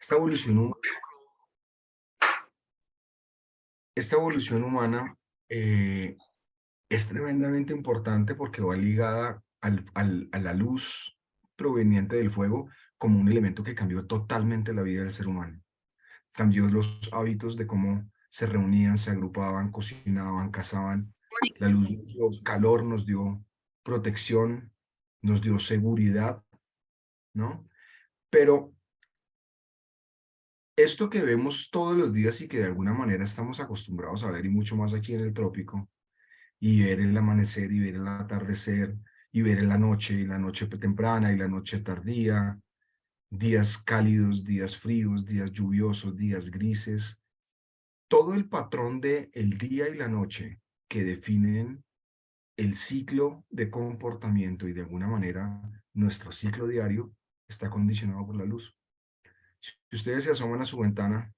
Esta evolución, esta evolución humana es tremendamente importante porque va ligada a la luz proveniente del fuego como un elemento que cambió totalmente la vida del ser humano. Cambió los hábitos de cómo se reunían, se agrupaban, cocinaban, cazaban. La luz nos dio calor, nos dio protección, nos dio seguridad, ¿no? Pero esto que vemos todos los días y que de alguna manera estamos acostumbrados a ver y mucho más aquí en el trópico, y ver el amanecer y ver el atardecer y ver la noche temprana y la noche tardía, días cálidos, días fríos, días lluviosos, días grises, todo el patrón de el día y la noche que definen el ciclo de comportamiento y de alguna manera nuestro ciclo diario está condicionado por la luz. Si ustedes se asoman a su ventana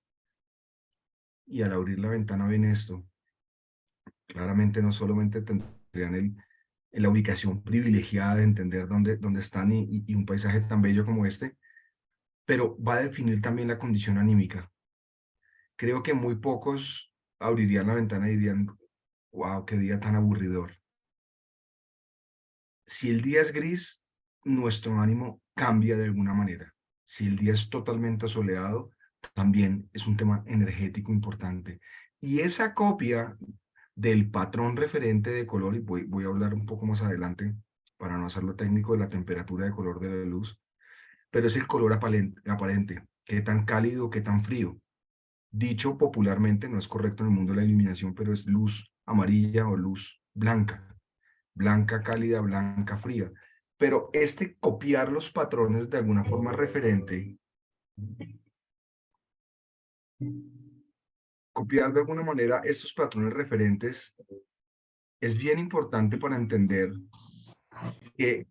y al abrir la ventana ven esto, claramente no solamente tendrían la ubicación privilegiada de entender dónde están y un paisaje tan bello como este, pero va a definir también la condición anímica. Creo que muy pocos abrirían la ventana y dirían, wow, qué día tan aburridor. Si el día es gris, nuestro ánimo cambia de alguna manera. Si el día es totalmente soleado, también es un tema energético importante. Y esa copia del patrón referente de color, y voy a hablar un poco más adelante para no hacerlo técnico de la temperatura de color de la luz, pero es el color aparente, qué tan cálido, qué tan frío. Dicho popularmente, no es correcto en el mundo de la iluminación, pero es luz amarilla o luz blanca, blanca cálida, blanca fría. Pero este copiar los patrones de alguna forma referente, copiar de alguna manera estos patrones referentes es bien importante para entender que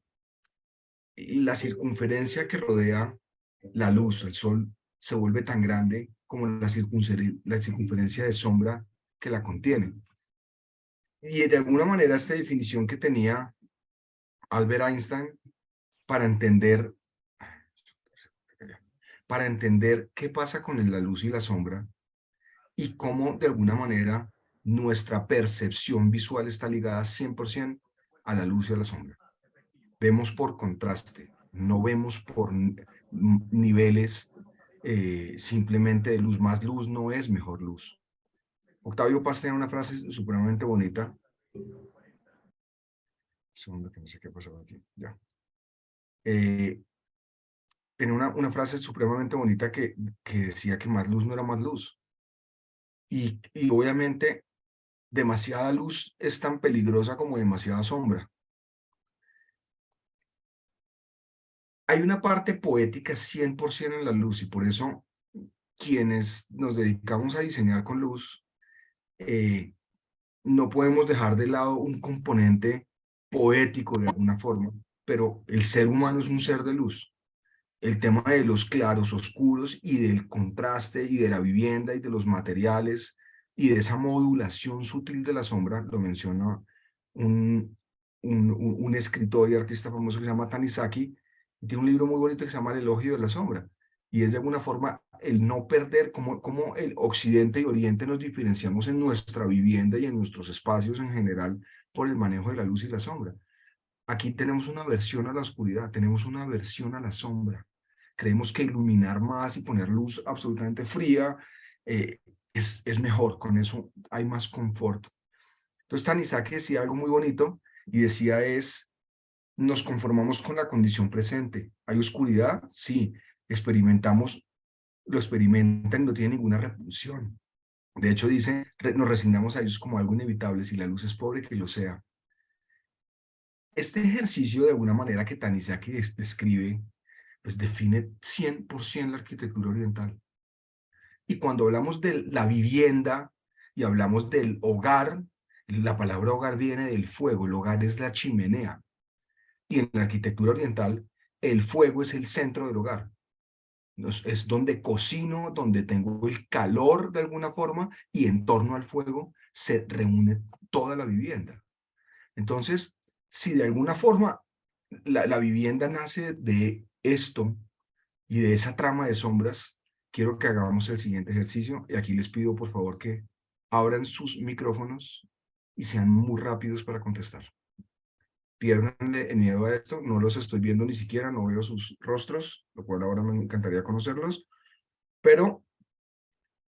la circunferencia que rodea la luz, el sol, se vuelve tan grande como la circunferencia de sombra que la contiene. Y de alguna manera esta definición que tenía Albert Einstein para entender, para entender qué pasa con la luz y la sombra y cómo de alguna manera nuestra percepción visual está ligada 100% a la luz y a la sombra. Vemos por contraste, no vemos por niveles simplemente de luz. Más luz no es mejor luz. Octavio Paz tiene una frase supremamente bonita. Segundo, que no sé qué pasó aquí. Ya. Tiene una frase supremamente bonita que decía que más luz no era más luz. Y obviamente demasiada luz es tan peligrosa como demasiada sombra. Hay una parte poética 100% en la luz y por eso quienes nos dedicamos a diseñar con luz, no podemos dejar de lado un componente poético de alguna forma, pero el ser humano es un ser de luz. El tema de los claros, oscuros y del contraste y de la vivienda y de los materiales y de esa modulación sutil de la sombra, lo menciona un escritor y artista famoso que se llama Tanizaki, y tiene un libro muy bonito que se llama El elogio de la sombra, y es de alguna forma el no perder, como el occidente y oriente nos diferenciamos en nuestra vivienda y en nuestros espacios en general por el manejo de la luz y la sombra. Aquí tenemos una aversión a la oscuridad, tenemos una aversión a la sombra. Creemos que iluminar más y poner luz absolutamente fría eh, es mejor, con eso hay más confort. Entonces Tanizaki decía algo muy bonito y decía nos conformamos con la condición presente. ¿Hay oscuridad? Sí. Experimentamos, lo experimentan y no tiene ninguna repulsión. De hecho dice, nos resignamos a ellos como algo inevitable. Si la luz es pobre, que lo sea. Este ejercicio, de alguna manera que Tanizaki describe, pues define 100% la arquitectura oriental. Y cuando hablamos de la vivienda y hablamos del hogar, la palabra hogar viene del fuego, el hogar es la chimenea. Y en la arquitectura oriental, el fuego es el centro del hogar. Es donde cocino, donde tengo el calor de alguna forma, y en torno al fuego se reúne toda la vivienda. Entonces, si de alguna forma la vivienda nace de esto y de esa trama de sombras, quiero que hagamos el siguiente ejercicio y aquí les pido por favor que abran sus micrófonos y sean muy rápidos para contestar. Piérdanle el miedo a esto, no los estoy viendo ni siquiera, no veo sus rostros, lo cual ahora me encantaría conocerlos, pero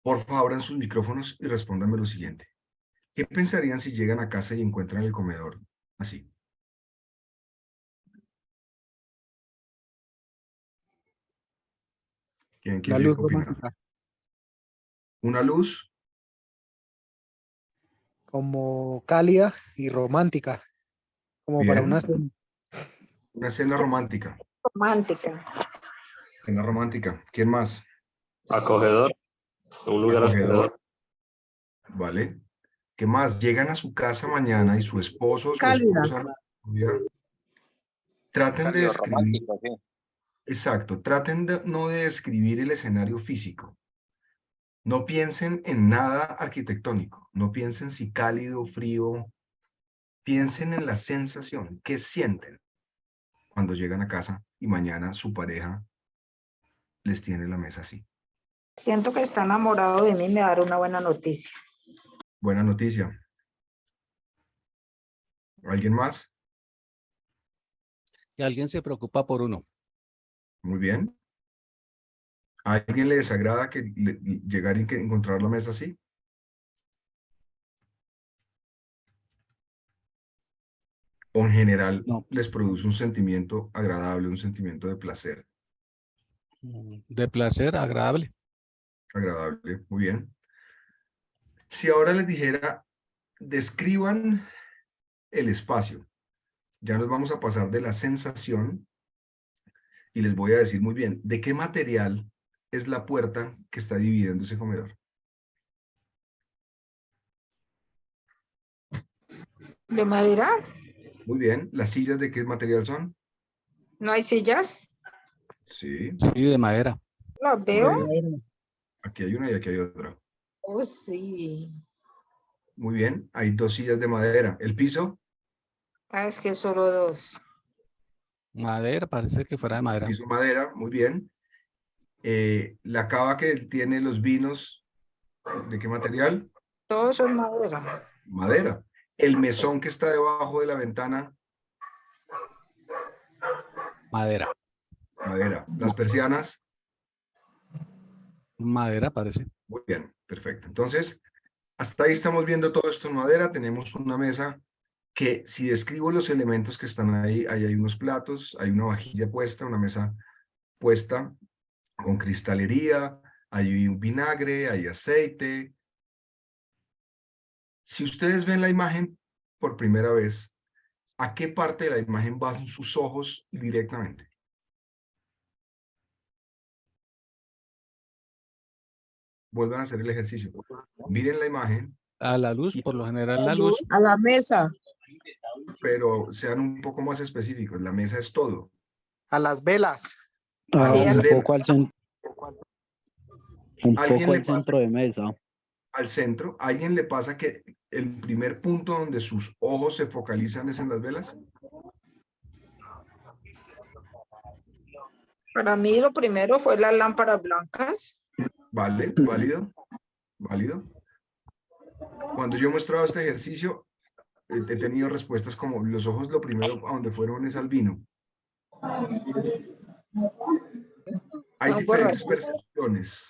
por favor abran sus micrófonos y respóndanme lo siguiente. ¿Qué pensarían si llegan a casa y encuentran el comedor así? ¿Quién La quiere luz opinar? romántica, Una luz, como cálida y romántica, como para una bien, cena. una cena romántica, Romántica. cena romántica. ¿Quién más? Acogedor, un lugar Acogedor, acogedor. ¿vale? ¿Qué más? Llegan a su casa mañana y su esposo o su Cálida. esposa, traten de Cálido describir, romántico, sí. exacto, traten de, no de describir el escenario físico. No piensen en nada arquitectónico, no piensen si cálido, frío, piensen en la sensación, qué sienten cuando llegan a casa y mañana su pareja les tiene la mesa así. Siento que está enamorado de mí y me dará una buena noticia. Buena noticia. ¿Alguien más? Y alguien se preocupa por uno. Muy bien. ¿A alguien le desagrada que llegar y que encontrar la mesa así? ¿O en general No. les produce un sentimiento agradable, un sentimiento de placer? De placer, agradable. Agradable, muy bien. Si ahora les dijera, describan el espacio, ya nos vamos a pasar de la sensación y les voy a decir muy bien, ¿de qué material es la puerta que está dividiendo ese comedor? ¿De madera? Muy bien. ¿Las sillas de qué material son? ¿No hay sillas? Sí. Sí, de madera. ¿Las veo? Aquí hay una y aquí hay otra. Oh, sí. Muy bien. Hay dos sillas de madera. ¿El piso? Ah, es que solo dos. Madera, parece que fuera de madera. Piso madera. Muy bien. La cava que tiene los vinos, ¿de qué material? Todos son madera. Madera. El mesón que está debajo de la ventana, Madera. madera. Las persianas, Madera, parece. muy bien, perfecto. Entonces, hasta ahí estamos viendo todo esto en madera. Tenemos una mesa que, si describo los elementos que están ahí, ahí hay unos platos, hay una vajilla puesta, una mesa puesta con cristalería, hay un vinagre, hay aceite. Si ustedes ven la imagen por primera vez, ¿a qué parte de la imagen van sus ojos directamente? Vuelvan a hacer el ejercicio. Miren la imagen, A la luz, y, por lo general, la luz. A la mesa. pero sean un poco más específicos. La mesa es todo. A las velas. A Sí, las a velas. Un ¿Alguien poco le al pasa centro de mesa. al centro? ¿A alguien le pasa que el primer punto donde sus ojos se focalizan es en las velas? Para mí lo primero fue las lámparas blancas. Vale, válido, válido. Cuando yo he mostrado este ejercicio, he tenido respuestas como los ojos lo primero a donde fueron es al vino. Hay No, diferentes borracho. percepciones.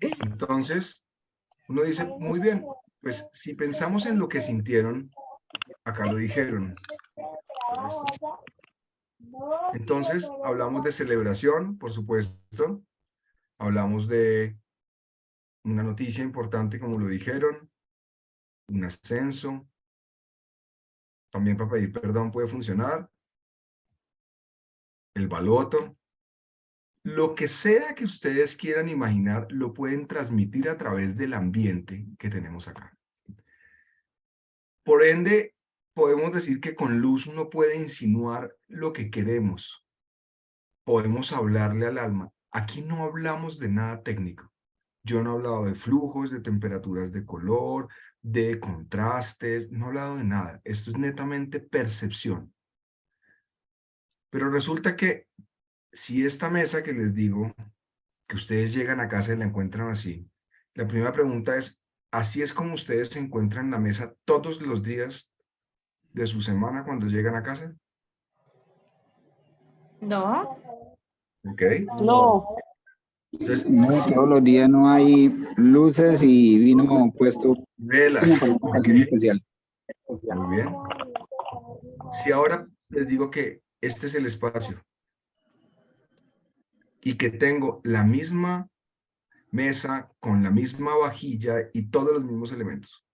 Entonces, uno dice, muy bien, pues si pensamos en lo que sintieron, acá lo dijeron. Entonces, hablamos de celebración, por supuesto. Hablamos de una noticia importante, como lo dijeron, un ascenso. También para pedir perdón puede funcionar. El baloto. Lo que sea que ustedes quieran imaginar, lo pueden transmitir a través del ambiente que tenemos acá. Por ende, podemos decir que con luz uno puede insinuar lo que queremos. Podemos hablarle al alma. Aquí no hablamos de nada técnico. Yo no he hablado de flujos, de temperaturas de color, de contrastes, no he hablado de nada. Esto es netamente percepción. Pero resulta que si esta mesa que les digo que ustedes llegan a casa y la encuentran así, la primera pregunta es, ¿así es como ustedes se encuentran en la mesa todos los días de su semana cuando llegan a casa? No, ¿Ok? no. Entonces, No, si todos los días no hay luces y vino puesto como velas, para una ok, ocasión especial. muy bien. Si ahora les digo que este es el espacio y que tengo la misma mesa con la misma vajilla y todos los mismos elementos,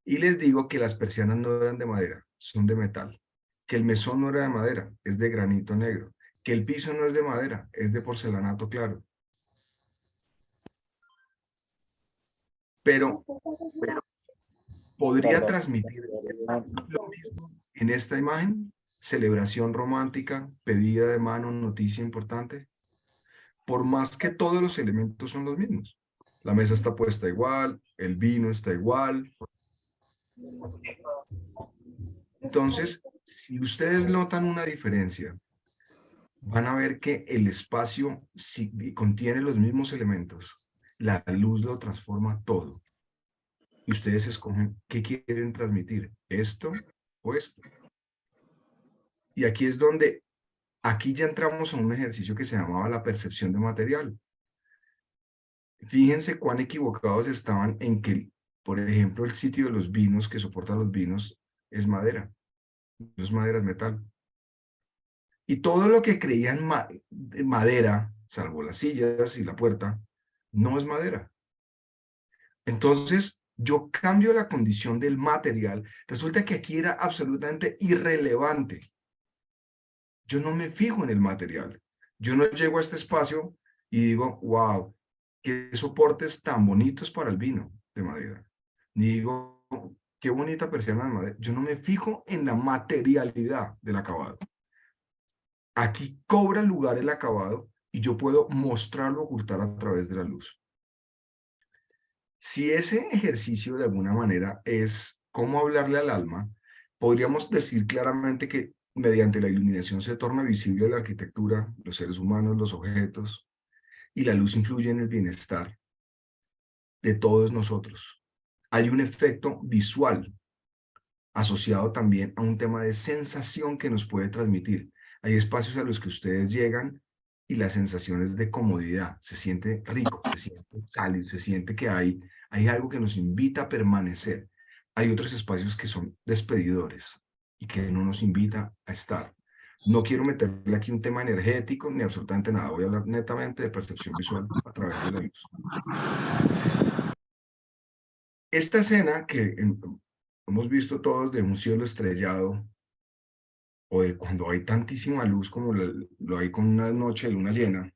y les digo que las persianas no eran de madera, son de metal, que el mesón no era de madera, es de granito negro, que el piso no es de madera, es de porcelanato claro. Pero podría transmitir lo mismo en esta imagen, celebración romántica, pedida de mano, noticia importante, por más que todos los elementos son los mismos. La mesa está puesta igual, el vino está igual. Entonces, si ustedes notan una diferencia, van a ver que el espacio si contiene los mismos elementos. La luz lo transforma todo. Y ustedes escogen qué quieren transmitir, esto o esto. Y aquí es donde, aquí ya entramos a un ejercicio que se llamaba la percepción de material. Fíjense cuán equivocados estaban en que, por ejemplo, el sitio de los vinos, que soporta los vinos, es madera. No es madera, es metal. Y todo lo que creían de madera, salvo las sillas y la puerta, no es madera. Entonces, yo cambio la condición del material. Resulta que aquí era absolutamente irrelevante. Yo no me fijo en el material. Yo no llego a este espacio y digo, wow, qué soportes tan bonitos para el vino de madera. Ni digo, qué bonita persiana de madera. Yo no me fijo en la materialidad del acabado. Aquí cobra lugar el acabado y yo puedo mostrarlo, ocultar a través de la luz. Si ese ejercicio de alguna manera es cómo hablarle al alma, podríamos decir claramente que mediante la iluminación se torna visible la arquitectura, los seres humanos, los objetos, y la luz influye en el bienestar de todos nosotros. Hay un efecto visual asociado también a un tema de sensación que nos puede transmitir. Hay espacios a los que ustedes llegan y la sensación es de comodidad, se siente rico, se siente cálido, se siente que hay algo que nos invita a permanecer. Hay otros espacios que son despedidores y que no nos invita a estar. No quiero meterle aquí un tema energético ni absolutamente nada, voy a hablar netamente de percepción visual a través de la luz. Esta escena que hemos visto todos de un cielo estrellado o de cuando hay tantísima luz como lo hay con una noche de luna llena,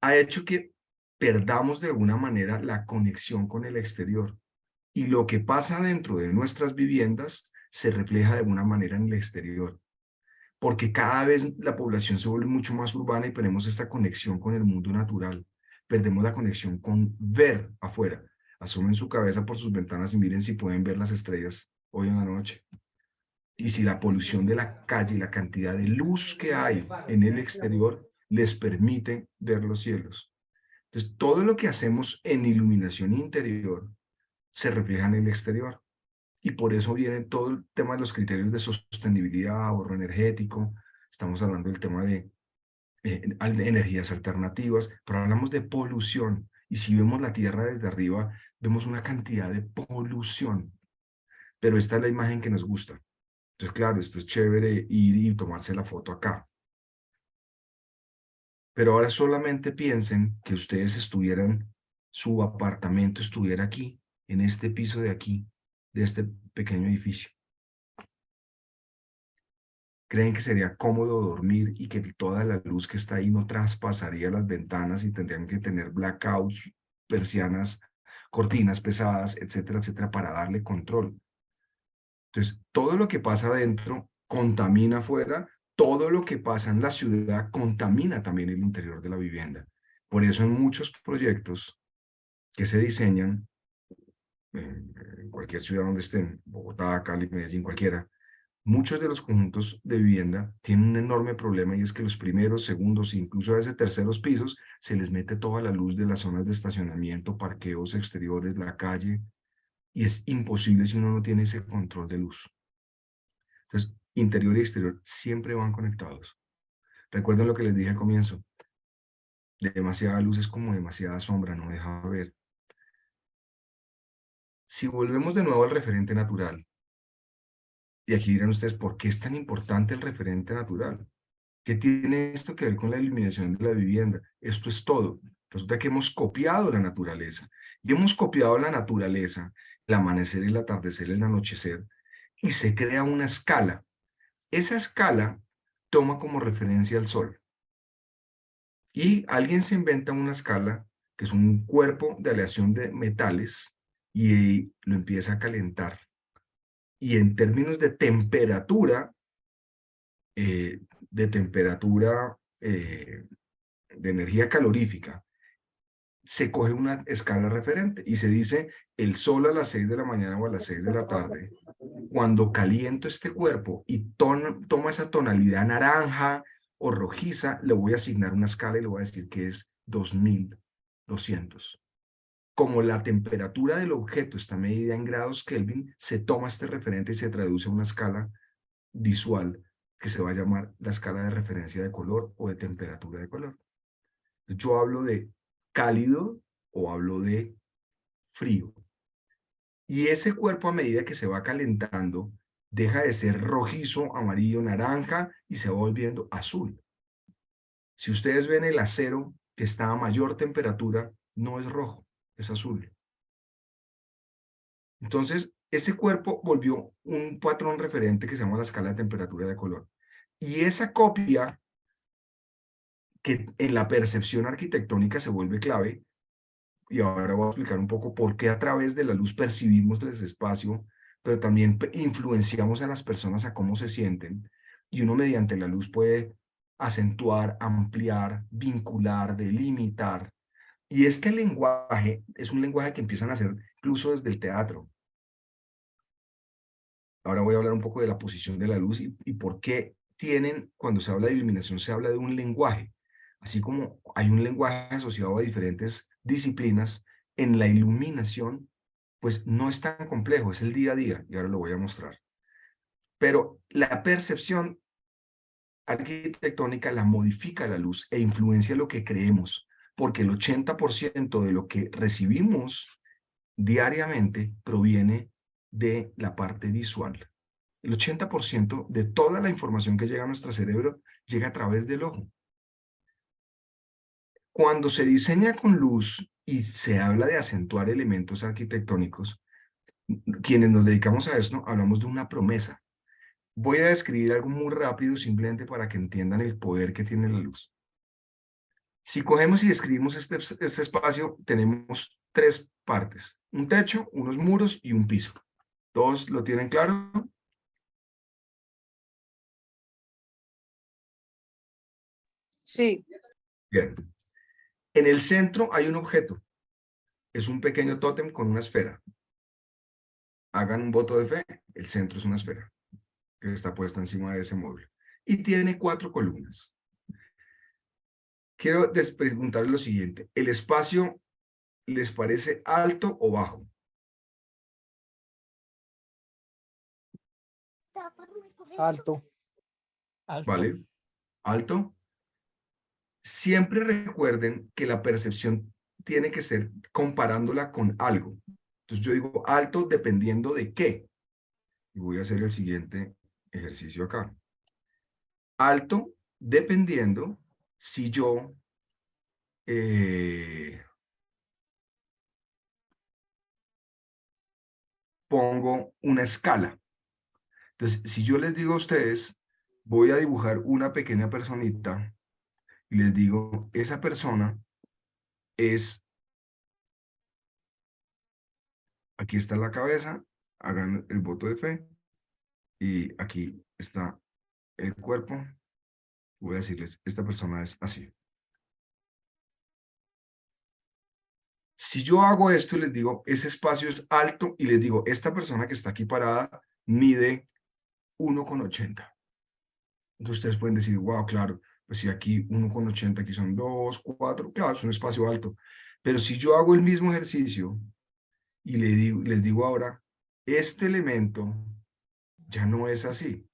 ha hecho que perdamos de alguna manera la conexión con el exterior. Y lo que pasa dentro de nuestras viviendas se refleja de alguna manera en el exterior. Porque cada vez la población se vuelve mucho más urbana y perdemos esta conexión con el mundo natural. Perdemos la conexión con ver afuera. Asomen su cabeza por sus ventanas y miren si pueden ver las estrellas hoy en la noche. Y si la polución de la calle y la cantidad de luz que hay en el exterior les permite ver los cielos. Entonces, todo lo que hacemos en iluminación interior se refleja en el exterior. Y por eso viene todo el tema de los criterios de sostenibilidad, ahorro energético. Estamos hablando del tema de energías alternativas, pero hablamos de polución. Y si vemos la Tierra desde arriba, vemos una cantidad de polución. Pero esta es la imagen que nos gusta. Entonces, claro, esto es chévere ir y tomarse la foto acá. Pero ahora solamente piensen que ustedes estuvieran, su apartamento estuviera aquí, en este piso de aquí, de este pequeño edificio. ¿Creen que sería cómodo dormir y que toda la luz que está ahí no traspasaría las ventanas y tendrían que tener blackouts, persianas, cortinas pesadas, etcétera, etcétera, para darle control? Entonces, todo lo que pasa adentro contamina afuera, todo lo que pasa en la ciudad contamina también el interior de la vivienda. Por eso en muchos proyectos que se diseñan, en cualquier ciudad donde estén, Bogotá, Cali, Medellín, cualquiera, Muchos de los conjuntos de vivienda tienen un enorme problema y es que los primeros, segundos e incluso a veces terceros pisos se les mete toda la luz de las zonas de estacionamiento, parqueos exteriores, la calle, y es imposible si uno no tiene ese control de luz. Entonces, interior y exterior siempre van conectados. Recuerden lo que les dije al comienzo. Demasiada luz es como demasiada sombra, no deja ver. Si volvemos de nuevo al referente natural, y aquí dirán ustedes, ¿por qué es tan importante el referente natural? ¿Qué tiene esto que ver con la iluminación de la vivienda? Esto es todo. Resulta que hemos copiado la naturaleza. Y hemos copiado la naturaleza, el amanecer, el atardecer, el anochecer, y se crea una escala. Esa escala toma como referencia al sol. Y alguien se inventa una escala, que es un cuerpo de aleación de metales, y lo empieza a calentar. Y en términos de temperatura, de energía calorífica, se coge una escala referente y se dice el sol a las 6 de la mañana o a las 6 de la tarde, cuando caliento este cuerpo y toma esa tonalidad naranja o rojiza, le voy a asignar una escala y le voy a decir que es 2200. Como la temperatura del objeto está medida en grados Kelvin, se toma este referente y se traduce a una escala visual que se va a llamar la escala de referencia de color o de temperatura de color. Yo hablo de cálido o hablo de frío. Y ese cuerpo, a medida que se va calentando, deja de ser rojizo, amarillo, naranja y se va volviendo azul. Si ustedes ven el acero que está a mayor temperatura, no es rojo, es azul. Entonces, ese cuerpo volvió un patrón referente que se llama la escala de temperatura de color. Y esa copia, que en la percepción arquitectónica se vuelve clave, y ahora voy a explicar un poco por qué a través de la luz percibimos el espacio, pero también influenciamos a las personas a cómo se sienten, y uno mediante la luz puede acentuar, ampliar, vincular, delimitar. Y este lenguaje es un lenguaje que empiezan a hacer incluso desde el teatro. Ahora voy a hablar un poco de la posición de la luz y por qué cuando se habla de iluminación, se habla de un lenguaje. Así como hay un lenguaje asociado a diferentes disciplinas, en la iluminación, pues no es tan complejo, es el día a día, y ahora lo voy a mostrar. Pero la percepción arquitectónica la modifica la luz e influencia lo que creemos, porque el 80% de lo que recibimos diariamente proviene de la parte visual. El 80% de toda la información que llega a nuestro cerebro llega a través del ojo. Cuando se diseña con luz y se habla de acentuar elementos arquitectónicos, quienes nos dedicamos a esto, hablamos de una promesa. Voy a describir algo muy rápido simplemente para que entiendan el poder que tiene la luz. Si cogemos y describimos este espacio, tenemos tres partes: un techo, unos muros y un piso. ¿Todos lo tienen claro? Sí. Bien. En el centro hay un objeto. Es un pequeño tótem con una esfera. Hagan un voto de fe. El centro es una esfera que está puesta encima de ese mueble. Y tiene 4 columnas. Quiero preguntarles lo siguiente. ¿El espacio les parece alto o bajo? Alto. ¿Vale? Alto. Siempre recuerden que la percepción tiene que ser comparándola con algo. Entonces yo digo alto dependiendo de qué. Y voy a hacer el siguiente ejercicio acá. Alto dependiendo si yo pongo una escala. Entonces, si yo les digo a ustedes, voy a dibujar una pequeña personita y les digo, esa persona es, aquí está la cabeza, hagan el voto de fe, y aquí está el cuerpo. Voy a decirles, esta persona es así. Si yo hago esto y les digo, ese espacio es alto, y les digo, esta persona que está aquí parada mide 1,80. Entonces ustedes pueden decir, wow, claro, pues si aquí 1,80, aquí son 2, 4, claro, es un espacio alto. Pero si yo hago el mismo ejercicio y les digo ahora, este elemento ya no es así.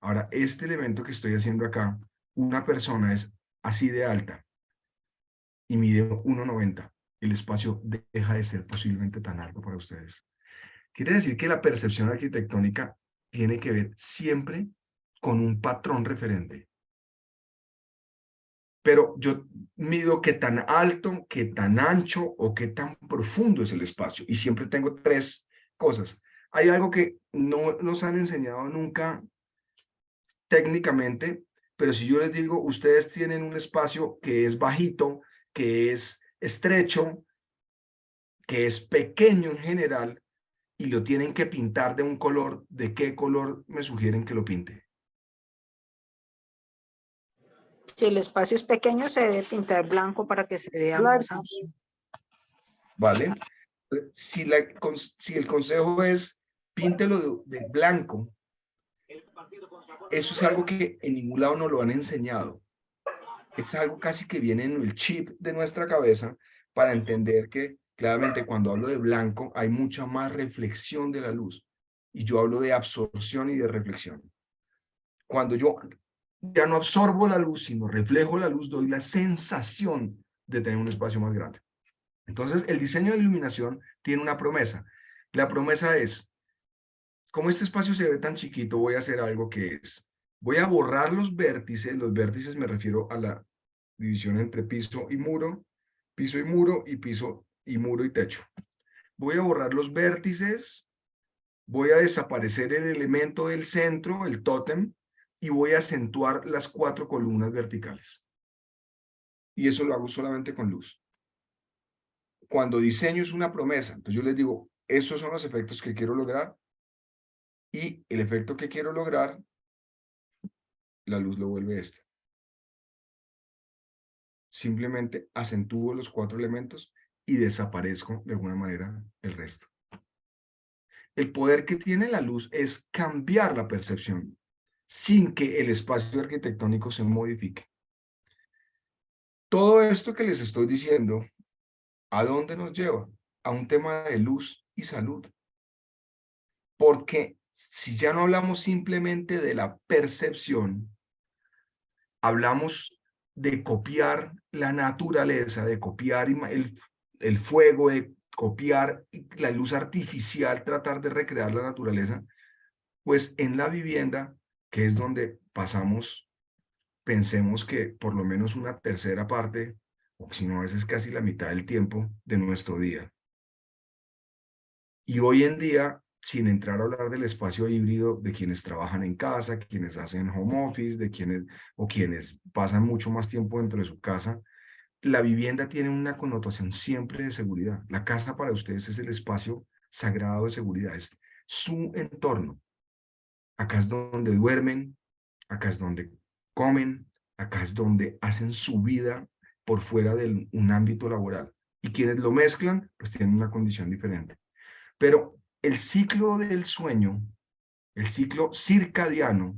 Ahora, este elemento que estoy haciendo acá, una persona es así de alta y mide 1,90. El espacio deja de ser posiblemente tan alto para ustedes. Quiere decir que la percepción arquitectónica tiene que ver siempre con un patrón referente. Pero yo mido qué tan alto, qué tan ancho o qué tan profundo es el espacio. Y siempre tengo tres cosas. Hay algo que no nos han enseñado nunca técnicamente, pero si yo les digo, ustedes tienen un espacio que es bajito, que es estrecho, que es pequeño en general, y lo tienen que pintar de un color, ¿de qué color me sugieren que lo pinte? Si el espacio es pequeño, se debe pintar blanco para que se vea más amplio. ¿Vale? Si el consejo es píntelo de blanco, eso es algo que en ningún lado nos lo han enseñado. Es algo casi que viene en el chip de nuestra cabeza para entender que claramente cuando hablo de blanco hay mucha más reflexión de la luz. Y yo hablo de absorción y de reflexión. Cuando yo ya no absorbo la luz, sino reflejo la luz, doy la sensación de tener un espacio más grande. Entonces, el diseño de iluminación tiene una promesa. La promesa es, como este espacio se ve tan chiquito, voy a hacer algo que es, voy a borrar los vértices me refiero a la división entre piso y muro y piso y muro y techo. Voy a borrar los vértices, voy a desaparecer el elemento del centro, el tótem, y voy a acentuar las 4 columnas verticales. Y eso lo hago solamente con luz. Cuando diseño es una promesa, entonces yo les digo, esos son los efectos que quiero lograr, y el efecto que quiero lograr, la luz lo vuelve este. Simplemente acentúo los 4 elementos y desaparezco de alguna manera el resto. El poder que tiene la luz es cambiar la percepción sin que el espacio arquitectónico se modifique. Todo esto que les estoy diciendo, ¿a dónde nos lleva? A un tema de luz y salud. Porque si ya no hablamos simplemente de la percepción, hablamos de copiar la naturaleza, de copiar el fuego, de copiar la luz artificial, tratar de recrear la naturaleza, pues en la vivienda, que es donde pasamos, pensemos que por lo menos una tercera parte, o si no a veces casi la mitad del tiempo de nuestro día. Y hoy en día, sin entrar a hablar del espacio híbrido de quienes trabajan en casa, quienes hacen home office, quienes pasan mucho más tiempo dentro de su casa, la vivienda tiene una connotación siempre de seguridad. La casa para ustedes es el espacio sagrado de seguridad, es su entorno. Acá es donde duermen, acá es donde comen, acá es donde hacen su vida por fuera de un ámbito laboral. Y quienes lo mezclan, pues tienen una condición diferente. Pero el ciclo del sueño, el ciclo circadiano,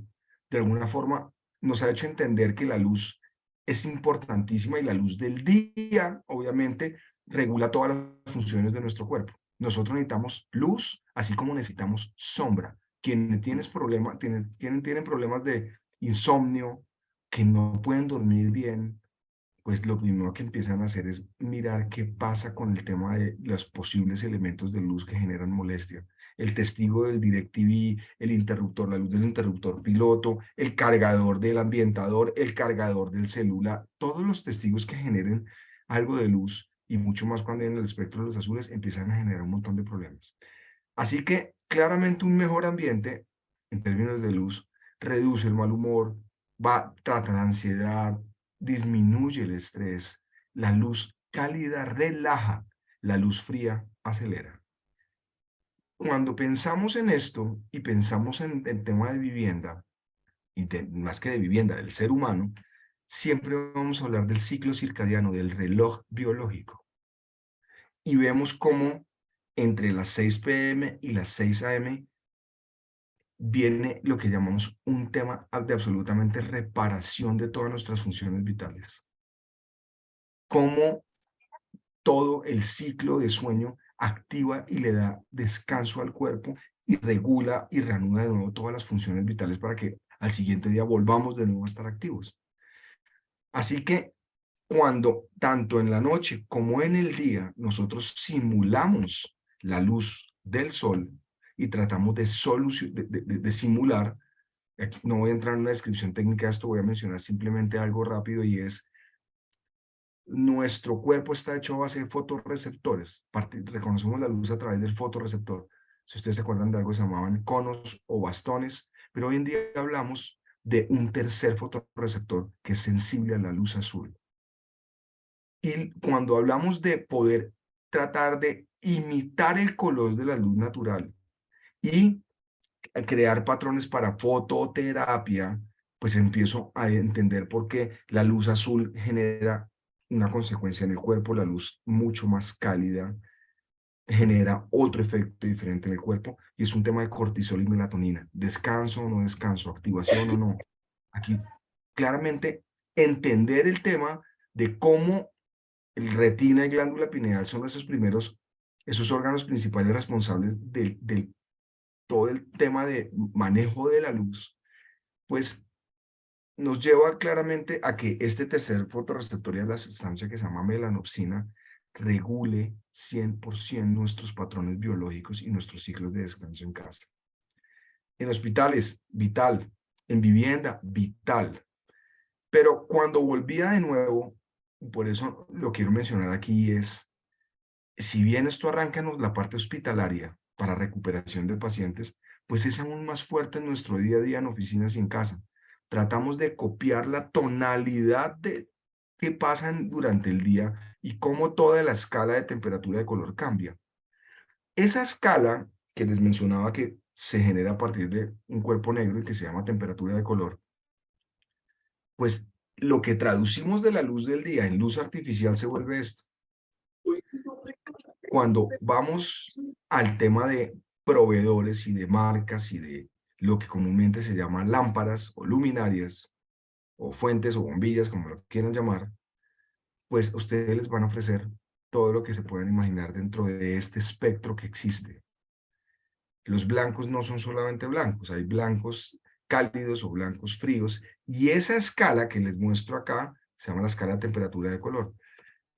de alguna forma nos ha hecho entender que la luz es importantísima y la luz del día, obviamente, regula todas las funciones de nuestro cuerpo. Nosotros necesitamos luz, así como necesitamos sombra. Quienes tienen problemas de insomnio, que no pueden dormir bien, pues lo primero que empiezan a hacer es mirar qué pasa con el tema de los posibles elementos de luz que generan molestia. El testigo del DirecTV, el interruptor, la luz del interruptor piloto, el cargador del ambientador, el cargador del celular, todos los testigos que generen algo de luz y mucho más cuando en el espectro de los azules empiezan a generar un montón de problemas. Así que claramente un mejor ambiente en términos de luz reduce el mal humor, trata la ansiedad, disminuye el estrés, la luz cálida relaja, la luz fría acelera. Cuando pensamos en esto y pensamos en el tema de vivienda, y más que de vivienda, del ser humano, siempre vamos a hablar del ciclo circadiano, del reloj biológico. Y vemos cómo entre las 6 p.m. y las 6 a.m. viene lo que llamamos un tema de absolutamente reparación de todas nuestras funciones vitales. Cómo todo el ciclo de sueño activa y le da descanso al cuerpo y regula y reanuda de nuevo todas las funciones vitales para que al siguiente día volvamos de nuevo a estar activos. Así que cuando tanto en la noche como en el día nosotros simulamos la luz del sol y tratamos de simular, aquí no voy a entrar en una descripción técnica de esto, voy a mencionar simplemente algo rápido y es, nuestro cuerpo está hecho a base de fotorreceptores, reconocemos la luz a través del fotorreceptor. Si ustedes se acuerdan de algo, se llamaban conos o bastones, pero hoy en día hablamos de un tercer fotorreceptor que es sensible a la luz azul. Y cuando hablamos de poder tratar de imitar el color de la luz natural y crear patrones para fototerapia, pues empiezo a entender por qué la luz azul genera una consecuencia en el cuerpo, la luz mucho más cálida genera otro efecto diferente en el cuerpo, y es un tema de cortisol y melatonina, descanso o no descanso, activación o no. Aquí claramente entender el tema de cómo el retina y glándula pineal son esos órganos principales responsables del todo el tema de manejo de la luz, pues nos lleva claramente a que este tercer fotorreceptor es la sustancia que se llama melanopsina, regule 100% nuestros patrones biológicos y nuestros ciclos de descanso en casa. En hospitales, vital. En vivienda, vital. Pero cuando volvía de nuevo, por eso lo quiero mencionar aquí es, si bien esto arranca en la parte hospitalaria para recuperación de pacientes, pues es aún más fuerte en nuestro día a día en oficinas y en casa. Tratamos de copiar la tonalidad de qué pasa durante el día y cómo toda la escala de temperatura de color cambia. Esa escala que les mencionaba que se genera a partir de un cuerpo negro y que se llama temperatura de color, pues lo que traducimos de la luz del día en luz artificial se vuelve esto. Cuando vamos al tema de proveedores y de marcas y de lo que comúnmente se llama lámparas o luminarias o fuentes o bombillas, como lo quieran llamar, pues ustedes les van a ofrecer todo lo que se puedan imaginar dentro de este espectro que existe. Los blancos no son solamente blancos, hay blancos cálidos o blancos fríos, y esa escala que les muestro acá se llama la escala de temperatura de color.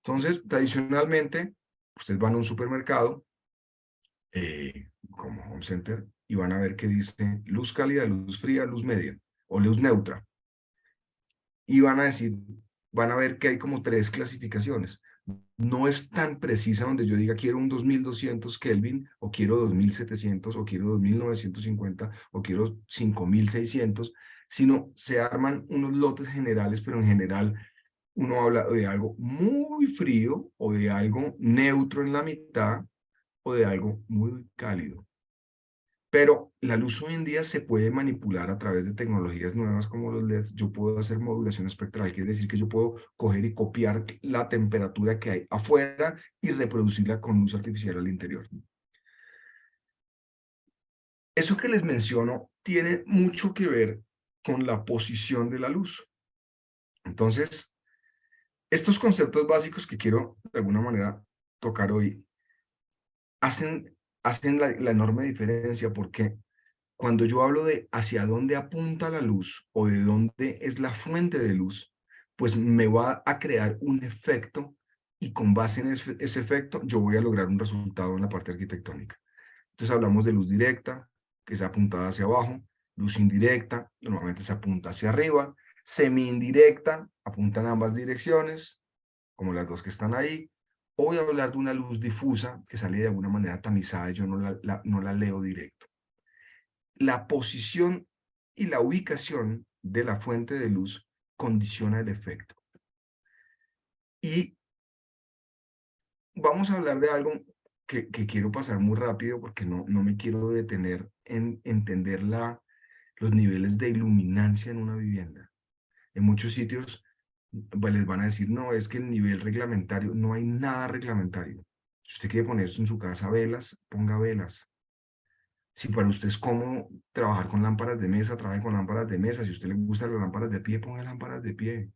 Entonces, tradicionalmente, ustedes van a un supermercado, como Home Center, y van a ver que dice luz cálida, luz fría, luz media, o luz neutra. Y van a ver que hay como 3 clasificaciones. No es tan precisa donde yo diga quiero un 2200 Kelvin, o quiero 2700, o quiero 2950, o quiero 5600, sino se arman unos lotes generales, pero en general uno habla de algo muy frío, o de algo neutro en la mitad, o de algo muy cálido. Pero la luz hoy en día se puede manipular a través de tecnologías nuevas como los LEDs. Yo puedo hacer modulación espectral, quiere decir que yo puedo coger y copiar la temperatura que hay afuera y reproducirla con luz artificial al interior. Eso que les menciono tiene mucho que ver con la posición de la luz. Entonces, estos conceptos básicos que quiero de alguna manera tocar hoy hacen la enorme diferencia, porque cuando yo hablo de hacia dónde apunta la luz o de dónde es la fuente de luz, pues me va a crear un efecto, y con base en ese efecto yo voy a lograr un resultado en la parte arquitectónica. Entonces hablamos de luz directa, que es apuntada hacia abajo; luz indirecta, normalmente se apunta hacia arriba; semi-indirecta, apunta en ambas direcciones, como las dos que están ahí; o voy a hablar de una luz difusa que sale de alguna manera tamizada y yo no la leo directo. La posición y la ubicación de la fuente de luz condiciona el efecto. Y vamos a hablar de algo que quiero pasar muy rápido, porque no me quiero detener en entender los niveles de iluminancia en una vivienda. En muchos sitios pues, les van a decir, no, es que el nivel reglamentario, no hay nada reglamentario. Si usted quiere ponerse en su casa velas, ponga velas. Si para usted es cómodo trabajar con lámparas de mesa, trabaje con lámparas de mesa. Si a usted le gustan las lámparas de pie, ponga lámparas de pie.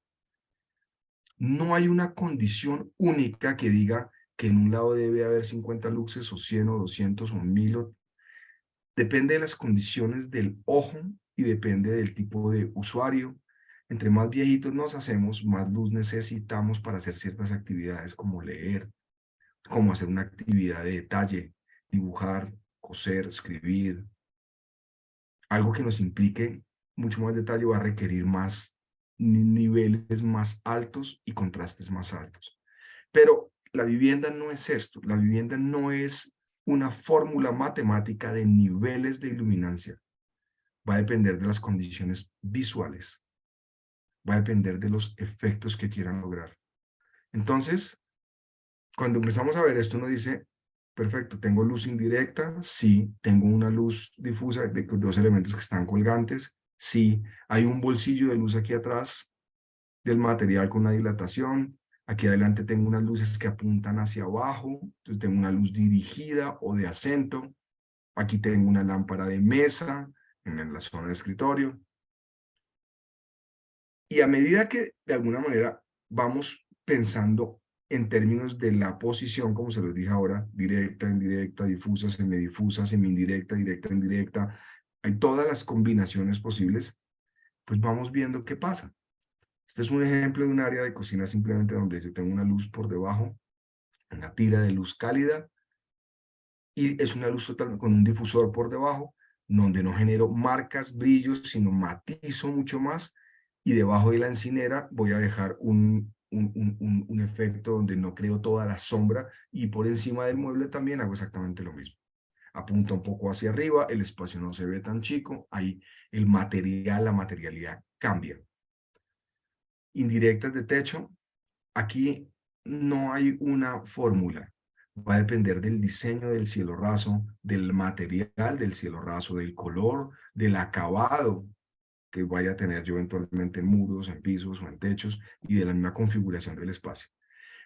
No hay una condición única que diga que en un lado debe haber 50 luxes o 100 o 200 o 1000. Depende de las condiciones del ojo y depende del tipo de usuario. Entre más viejitos nos hacemos, más luz necesitamos para hacer ciertas actividades como leer, como hacer una actividad de detalle, dibujar, coser, escribir. Algo que nos implique mucho más detalle va a requerir más niveles más altos y contrastes más altos. Pero la vivienda no es esto. La vivienda no es una fórmula matemática de niveles de iluminancia. Va a depender de las condiciones visuales. Va a depender de los efectos que quieran lograr. Entonces, cuando empezamos a ver esto, uno dice, perfecto, ¿tengo luz indirecta? Sí. ¿Tengo una luz difusa de dos elementos que están colgantes? Sí. ¿Hay un bolsillo de luz aquí atrás del material con una dilatación? Aquí adelante tengo unas luces que apuntan hacia abajo, entonces tengo una luz dirigida o de acento. Aquí tengo una lámpara de mesa en la zona de escritorio. Y a medida que de alguna manera vamos pensando en términos de la posición, como se los dije ahora, directa, indirecta, difusa, semidifusa, semi-indirecta, directa, indirecta, hay todas las combinaciones posibles, pues vamos viendo qué pasa. Este es un ejemplo de un área de cocina simplemente donde yo tengo una luz por debajo, una tira de luz cálida, y es una luz total con un difusor por debajo, donde no genero marcas, brillos, sino matizo mucho más, y debajo de la encimera voy a dejar un efecto donde no creo toda la sombra, y por encima del mueble también hago exactamente lo mismo. Apunta un poco hacia arriba, el espacio no se ve tan chico, ahí el material, la materialidad cambia. Indirectas de techo, aquí no hay una fórmula. Va a depender del diseño del cielo raso, del material del cielo raso, del color, del acabado que vaya a tener yo eventualmente en muros, en pisos o en techos, y de la misma configuración del espacio.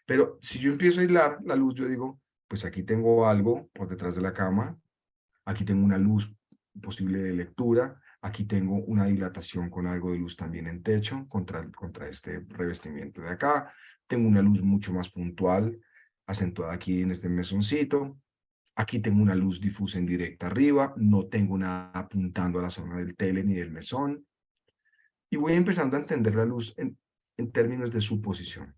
Pero si yo empiezo a aislar la luz, yo digo, pues aquí tengo algo por detrás de la cama, aquí tengo una luz posible de lectura, aquí tengo una dilatación con algo de luz también en techo contra este revestimiento de acá, tengo una luz mucho más puntual, acentuada aquí en este mesoncito, aquí tengo una luz difusa en directa arriba, no tengo nada apuntando a la zona del tele ni del mesón, y voy empezando a entender la luz en términos de su posición.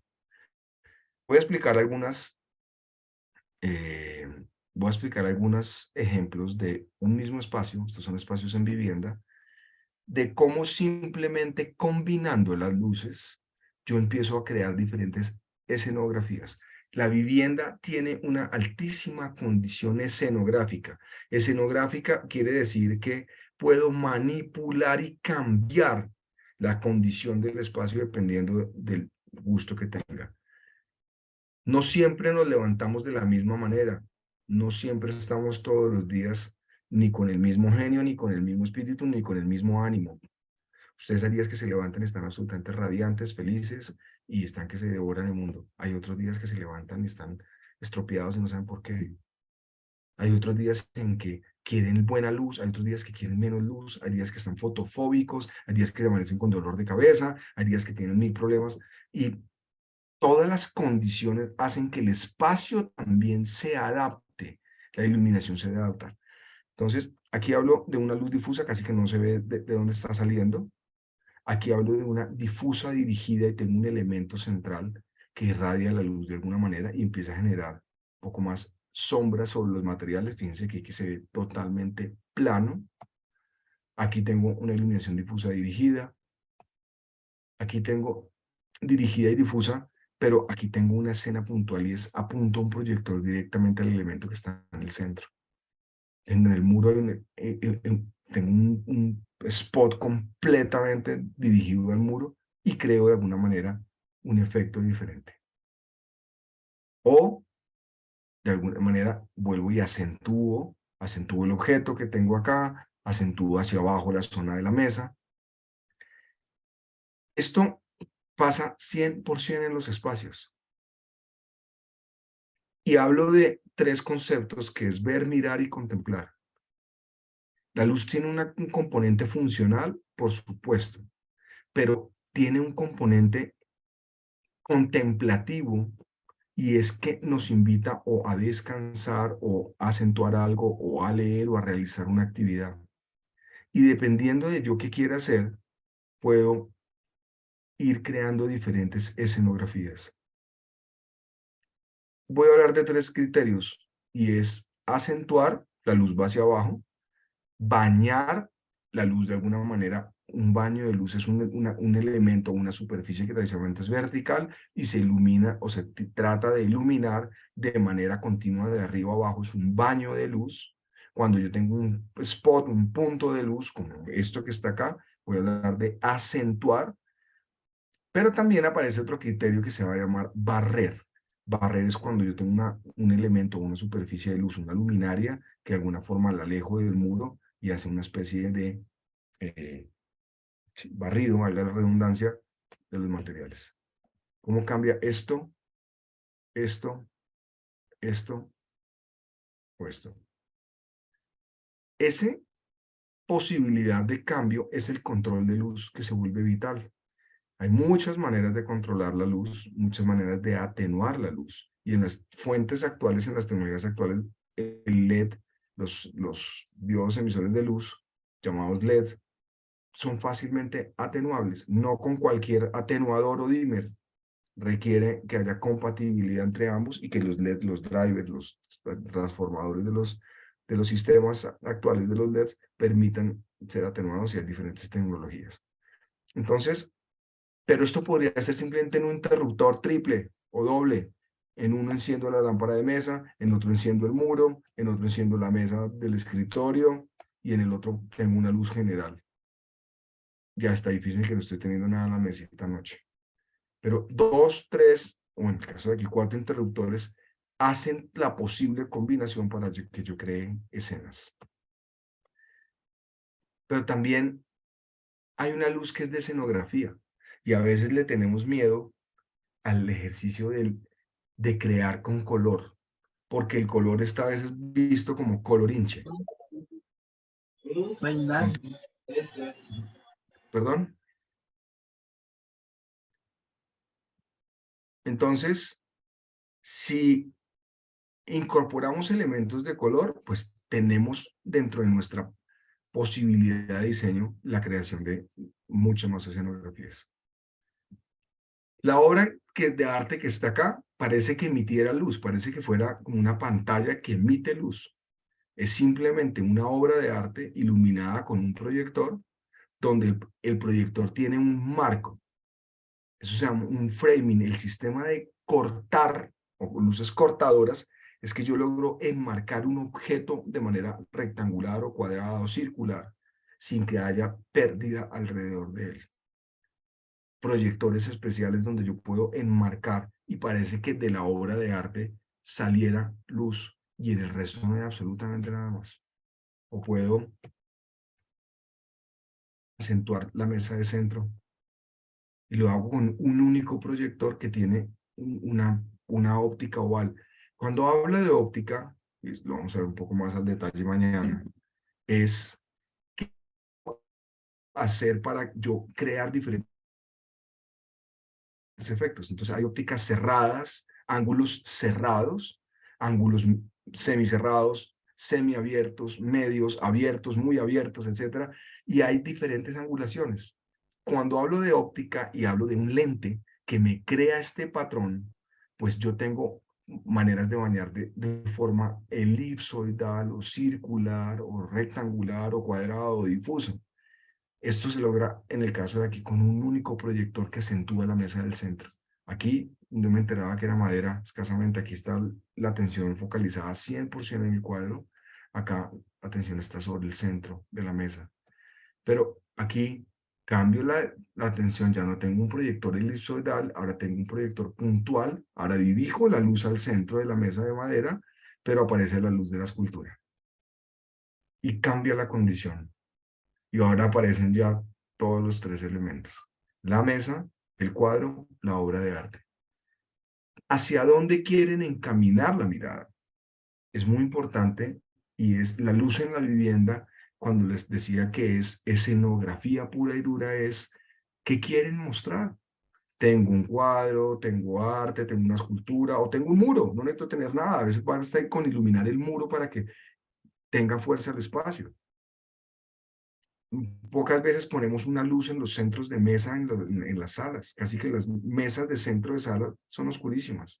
Voy a explicar algunos ejemplos de un mismo espacio, estos son espacios en vivienda, de cómo simplemente combinando las luces, yo empiezo a crear diferentes escenografías. La vivienda tiene una altísima condición escenográfica. Escenográfica quiere decir que puedo manipular y cambiar la condición del espacio dependiendo del gusto que tenga. No siempre nos levantamos de la misma manera, no siempre estamos todos los días ni con el mismo genio, ni con el mismo espíritu, ni con el mismo ánimo. Ustedes hay días que se levantan y están absolutamente radiantes, felices, y están que se devoran el mundo. Hay otros días que se levantan y están estropeados y no saben por qué. Hay otros días en que quieren buena luz, hay otros días que quieren menos luz, hay días que están fotofóbicos, hay días que amanecen con dolor de cabeza, hay días que tienen 1000 problemas, y todas las condiciones hacen que el espacio también se adapte, la iluminación se debe adaptar. Entonces, aquí hablo de una luz difusa, casi que no se ve de dónde está saliendo. Aquí hablo de una difusa dirigida y tengo un elemento central que irradia la luz de alguna manera y empieza a generar un poco más sombra sobre los materiales. Fíjense que aquí se ve totalmente plano. Aquí tengo una iluminación difusa dirigida. Aquí tengo dirigida y difusa, pero aquí tengo una escena puntual y es apunto un proyector directamente al elemento que está en el centro. En el muro tengo un spot completamente dirigido al muro y creo de alguna manera un efecto diferente. O de alguna manera vuelvo y acentúo el objeto que tengo acá, acentúo hacia abajo la zona de la mesa. Esto pasa 100% en los espacios. Y hablo de 3 conceptos que es ver, mirar y contemplar. La luz tiene un componente funcional, por supuesto, pero tiene un componente contemplativo, y es que nos invita o a descansar o a acentuar algo o a leer o a realizar una actividad. Y dependiendo de yo qué quiera hacer, puedo ir creando diferentes escenografías. Voy a hablar de 3 criterios, y es acentuar, la luz va hacia abajo, bañar la luz de alguna manera. Un baño de luz es un elemento, una superficie que tradicionalmente es vertical y se ilumina o se trata de iluminar de manera continua de arriba a abajo. Es un baño de luz. Cuando yo tengo un spot, un punto de luz, como esto que está acá, voy a hablar de acentuar, pero también aparece otro criterio que se va a llamar barrer. Barrer es cuando yo tengo un elemento, una superficie de luz, una luminaria, que de alguna forma la alejo del muro y hace una especie de barrido, valga la redundancia, de los materiales. ¿Cómo cambia esto, esto, esto o esto? Esa posibilidad de cambio es el control de luz que se vuelve vital. Hay muchas maneras de controlar la luz, muchas maneras de atenuar la luz. Y en las fuentes actuales, en las tecnologías actuales, el LED, los diodos emisores de luz, llamados LEDs, son fácilmente atenuables, no con cualquier atenuador o dimmer. Requiere que haya compatibilidad entre ambos y que los LED, los drivers, los transformadores de los sistemas actuales de los LEDs permitan ser atenuados y hay diferentes tecnologías. Entonces, pero esto podría ser simplemente en un interruptor triple o doble. En uno enciendo la lámpara de mesa, en otro enciendo el muro, en otro enciendo la mesa del escritorio y en el otro tengo una luz general. Ya está difícil que no esté teniendo nada en la mesa esta noche. Pero 2, 3, o en el caso de aquí 4 interruptores, hacen la posible combinación para que yo cree escenas. Pero también hay una luz que es de escenografía y a veces le tenemos miedo al ejercicio de crear con color, porque el color está a veces visto como colorinche. ¿Perdón? Entonces, si incorporamos elementos de color, pues tenemos dentro de nuestra posibilidad de diseño la creación de muchas más escenografías. La obra de arte que está acá parece que emitiera luz, parece que fuera como una pantalla que emite luz. Es simplemente una obra de arte iluminada con un proyector, donde el proyector tiene un marco. Eso se llama un framing. El sistema de cortar o luces cortadoras es que yo logro enmarcar un objeto de manera rectangular o cuadrada o circular sin que haya pérdida alrededor de él. Proyectores especiales donde yo puedo enmarcar y parece que de la obra de arte saliera luz y en el resto no hay absolutamente nada más. O puedo acentuar la mesa de centro y lo hago con un único proyector que tiene una óptica oval. Cuando hablo de óptica, y lo vamos a ver un poco más al detalle mañana, es qué hacer para yo crear diferentes efectos. Entonces hay ópticas cerradas, ángulos cerrados, ángulos semicerrados, semiabiertos, medios, abiertos, muy abiertos, etc. Y hay diferentes angulaciones. Cuando hablo de óptica y hablo de un lente que me crea este patrón, pues yo tengo maneras de bañar de forma elipsoidal o circular o rectangular o cuadrado o difusa. Esto se logra en el caso de aquí con un único proyector que acentúa la mesa del centro. Aquí no me enteraba que era madera, escasamente aquí está la atención focalizada 100% en el cuadro. Acá la atención está sobre el centro de la mesa. Pero aquí cambio la atención, ya no tengo un proyector elipsoidal, ahora tengo un proyector puntual, ahora dirijo la luz al centro de la mesa de madera, pero aparece la luz de la escultura. Y cambia la condición. Y ahora aparecen ya todos los 3 elementos. La mesa, el cuadro, la obra de arte. ¿Hacia dónde quieren encaminar la mirada? Es muy importante y es la luz en la vivienda cuando les decía que es escenografía pura y dura, es ¿qué quieren mostrar? Tengo un cuadro, tengo arte, tengo una escultura o tengo un muro, no necesito tener nada, a veces basta con iluminar el muro para que tenga fuerza el espacio. Pocas veces ponemos una luz en los centros de mesa en las salas, casi que las mesas de centro de sala son oscurísimas,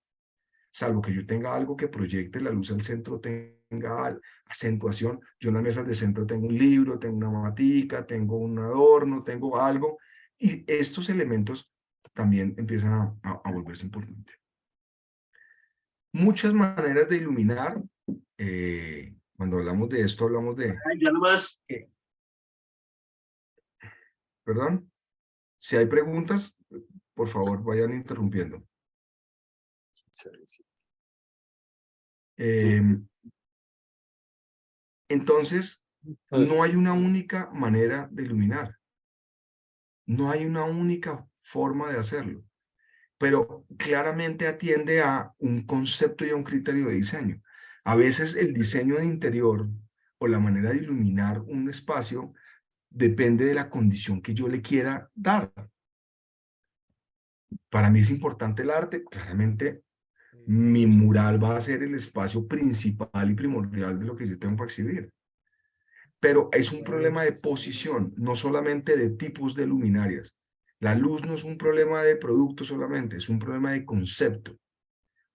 salvo que yo tenga algo que proyecte la luz al centro, tenga acentuación. Yo en las mesas de centro tengo un libro, tengo una matica, tengo un adorno, tengo algo, y estos elementos también empiezan a volverse importantes. Muchas maneras de iluminar. Cuando hablamos de esto, hablamos de... Ya nomás. Perdón, si hay preguntas, por favor, vayan interrumpiendo. Entonces, no hay una única manera de iluminar. No hay una única forma de hacerlo. Pero claramente atiende a un concepto y a un criterio de diseño. A veces el diseño de interior o la manera de iluminar un espacio depende de la condición que yo le quiera dar. Para mí es importante el arte, claramente mi mural va a ser el espacio principal y primordial de lo que yo tengo para exhibir. Pero es un problema de posición, no solamente de tipos de luminarias. La luz no es un problema de producto solamente, es un problema de concepto.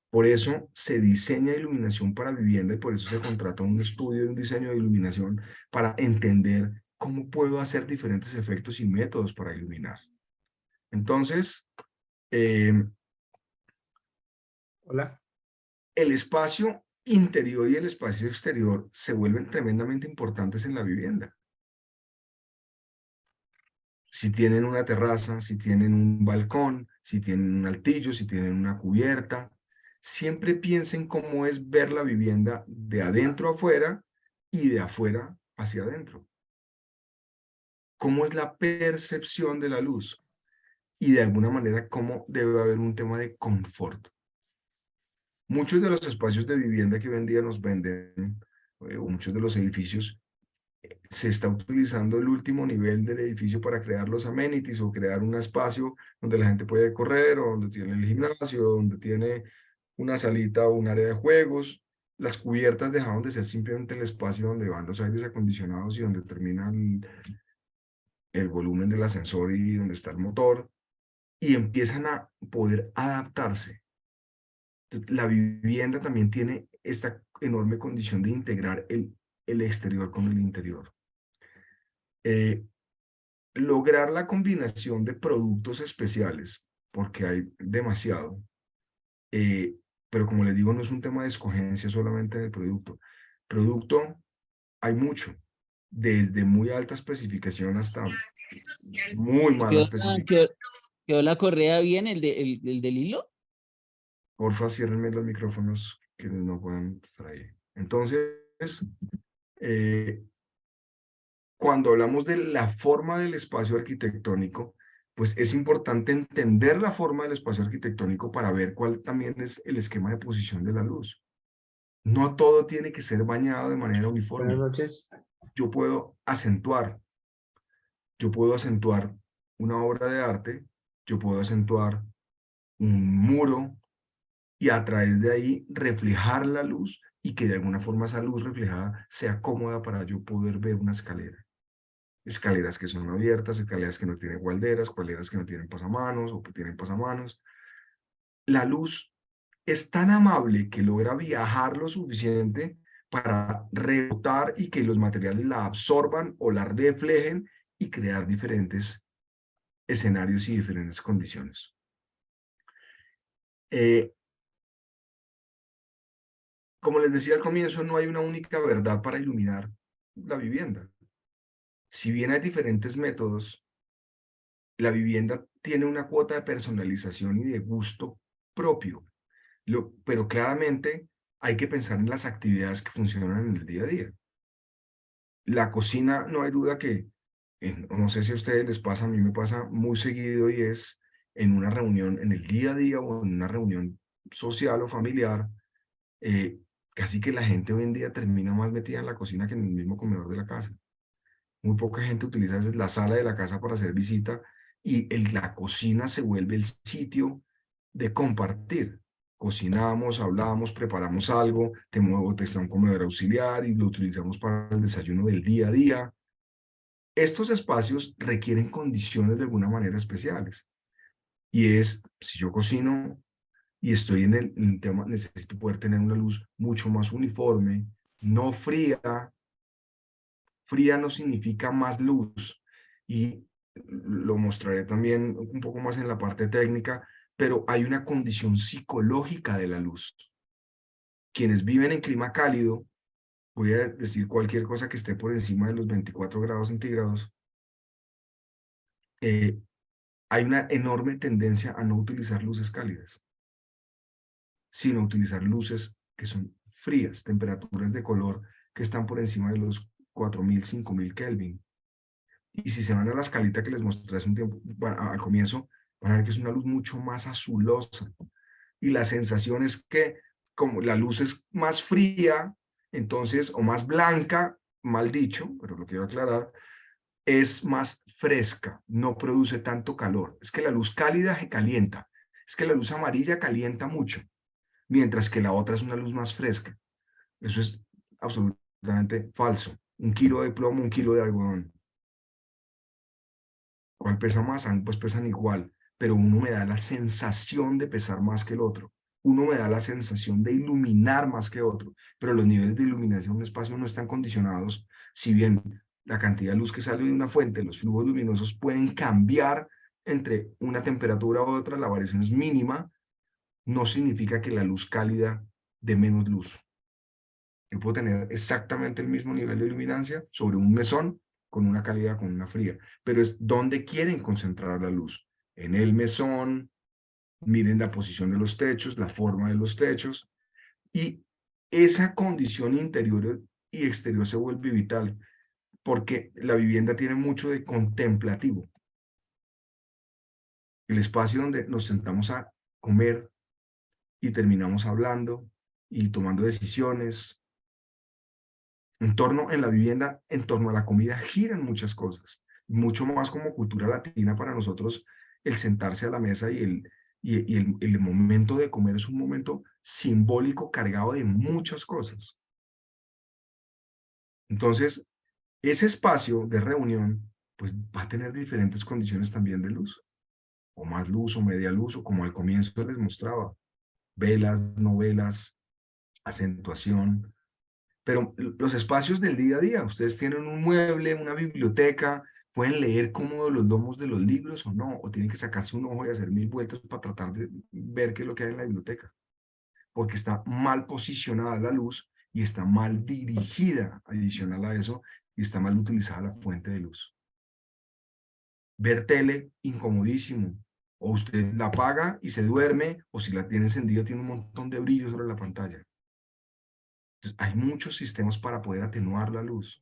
Por eso se diseña iluminación para vivienda y por eso se contrata un estudio de un diseño de iluminación para entender cómo puedo hacer diferentes efectos y métodos para iluminar. Entonces, Hola. el espacio interior y el espacio exterior se vuelven tremendamente importantes en la vivienda. Si tienen una terraza, si tienen un balcón, si tienen un altillo, si tienen una cubierta, siempre piensen cómo es ver la vivienda de adentro a afuera y de afuera hacia adentro. Cómo es la percepción de la luz y de alguna manera cómo debe haber un tema de confort. Muchos de los espacios de vivienda que hoy en día nos venden, o muchos de los edificios, se está utilizando el último nivel del edificio para crear los amenities o crear un espacio donde la gente puede correr, o donde tiene el gimnasio, donde tiene una salita o un área de juegos. Las cubiertas dejaron de ser simplemente el espacio donde van los aires acondicionados y donde termina el volumen del ascensor y donde está el motor, y empiezan a poder adaptarse. La vivienda también tiene esta enorme condición de integrar el exterior con el interior. Lograr la combinación de productos especiales, porque hay demasiado, pero como les digo, no es un tema de escogencia solamente del producto. Producto hay mucho, desde muy alta especificación hasta muy mala especificación. ¿Quedó la correa bien, el del hilo? Porfa, ciérrenme los micrófonos que no puedan estar ahí. Entonces, cuando hablamos de la forma del espacio arquitectónico, pues es importante entender la forma del espacio arquitectónico para ver cuál también es el esquema de posición de la luz. No todo tiene que ser bañado de manera uniforme. Buenas noches. Yo puedo acentuar una obra de arte, yo puedo acentuar un muro y a través de ahí reflejar la luz y que de alguna forma esa luz reflejada sea cómoda para yo poder ver una escalera. Escaleras que son abiertas, escaleras que no tienen gualderas, escaleras que no tienen pasamanos o que tienen pasamanos. La luz es tan amable que logra viajar lo suficiente para rebotar y que los materiales la absorban o la reflejen y crear diferentes escenarios y diferentes condiciones. Como les decía al comienzo, no hay una única verdad para iluminar la vivienda. Si bien hay diferentes métodos, la vivienda tiene una cuota de personalización y de gusto propio. Pero claramente hay que pensar en las actividades que funcionan en el día a día. La cocina, no hay duda que, no sé si a ustedes les pasa, a mí me pasa muy seguido y es en una reunión, en el día a día o en una reunión social o familiar, casi que la gente hoy en día termina más metida en la cocina que en el mismo comedor de la casa. Muy poca gente utiliza la sala de la casa para hacer visita y la cocina se vuelve el sitio de compartir. Cocinamos, hablamos, preparamos algo, te está un comedor auxiliar y lo utilizamos para el desayuno del día a día. Estos espacios requieren condiciones de alguna manera especiales. Y si yo cocino y estoy en el tema, necesito poder tener una luz mucho más uniforme, no fría. Fría no significa más luz, y lo mostraré también un poco más en la parte técnica, pero hay una condición psicológica de la luz. Quienes viven en clima cálido, voy a decir cualquier cosa que esté por encima de los 24 grados centígrados, hay una enorme tendencia a no utilizar luces cálidas, sino utilizar luces que son frías, temperaturas de color que están por encima de los 4000, 5000 Kelvin. Y si se van a la escalita que les mostré hace un tiempo, al comienzo, van a ver que es una luz mucho más azulosa. Y la sensación es que, como la luz es más fría, entonces, o más blanca, mal dicho, pero lo quiero aclarar, es más fresca, no produce tanto calor. Es que la luz cálida calienta, es que la luz amarilla calienta mucho, mientras que la otra es una luz más fresca. Eso es absolutamente falso. 1 kilo de plomo, 1 kilo de algodón. ¿Cuál pesa más? Pues pesan igual, pero uno me da la sensación de pesar más que el otro. Uno me da la sensación de iluminar más que otro, pero los niveles de iluminación de un espacio no están condicionados. Si bien la cantidad de luz que sale de una fuente, los flujos luminosos pueden cambiar entre una temperatura u otra, la variación es mínima, no significa que la luz cálida dé menos luz. Yo puedo tener exactamente el mismo nivel de iluminancia sobre un mesón con una cálida, con una fría, pero es donde quieren concentrar la luz. En el mesón, miren la posición de los techos, la forma de los techos, y esa condición interior y exterior se vuelve vital, porque la vivienda tiene mucho de contemplativo. El espacio donde nos sentamos a comer y terminamos hablando y tomando decisiones. En la vivienda, en torno a la comida, giran muchas cosas. Mucho más como cultura latina para nosotros, el sentarse a la mesa y el momento de comer es un momento simbólico cargado de muchas cosas. Entonces, ese espacio de reunión, pues va a tener diferentes condiciones también de luz. O más luz, o media luz, o como al comienzo les mostraba, velas, no velas, acentuación. Pero los espacios del día a día, ustedes tienen un mueble, una biblioteca, pueden leer cómodos los lomos de los libros o no, o tienen que sacarse un ojo y hacer 1000 vueltas para tratar de ver qué es lo que hay en la biblioteca, porque está mal posicionada la luz y está mal dirigida, adicional a eso, y está mal utilizada la fuente de luz. Ver tele, incomodísimo, o usted la apaga y se duerme, o si la tiene encendida tiene un montón de brillo sobre la pantalla. Entonces, hay muchos sistemas para poder atenuar la luz.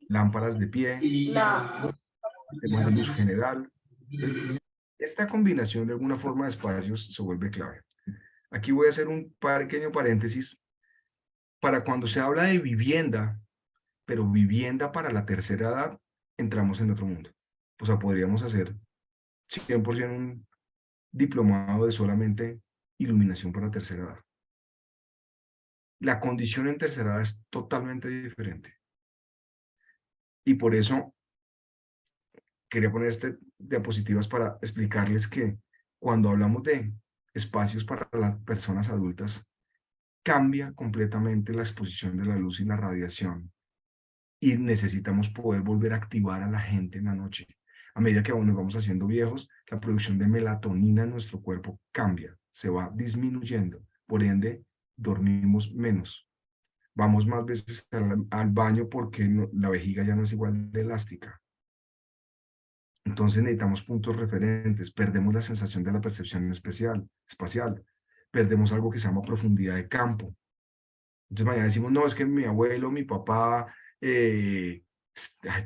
Lámparas de pie, temas de luz general. Entonces, esta combinación de alguna forma de espacios se vuelve clave. Aquí voy a hacer un pequeño paréntesis. Para cuando se habla de vivienda, pero vivienda para la tercera edad, entramos en otro mundo. O sea, podríamos hacer 100% un diplomado de solamente iluminación para tercera edad. La condición en tercera edad es totalmente diferente. Y por eso quería poner diapositivas para explicarles que cuando hablamos de espacios para las personas adultas, cambia completamente la exposición de la luz y la radiación. Y necesitamos poder volver a activar a la gente en la noche. A medida que nos vamos haciendo viejos, la producción de melatonina en nuestro cuerpo cambia, se va disminuyendo. Por ende, dormimos menos. Vamos más veces al baño porque la vejiga ya no es igual de elástica. Entonces necesitamos puntos referentes, perdemos la sensación de la percepción espacial, perdemos algo que se llama profundidad de campo. Entonces mañana decimos, no, es que mi abuelo, mi papá, hay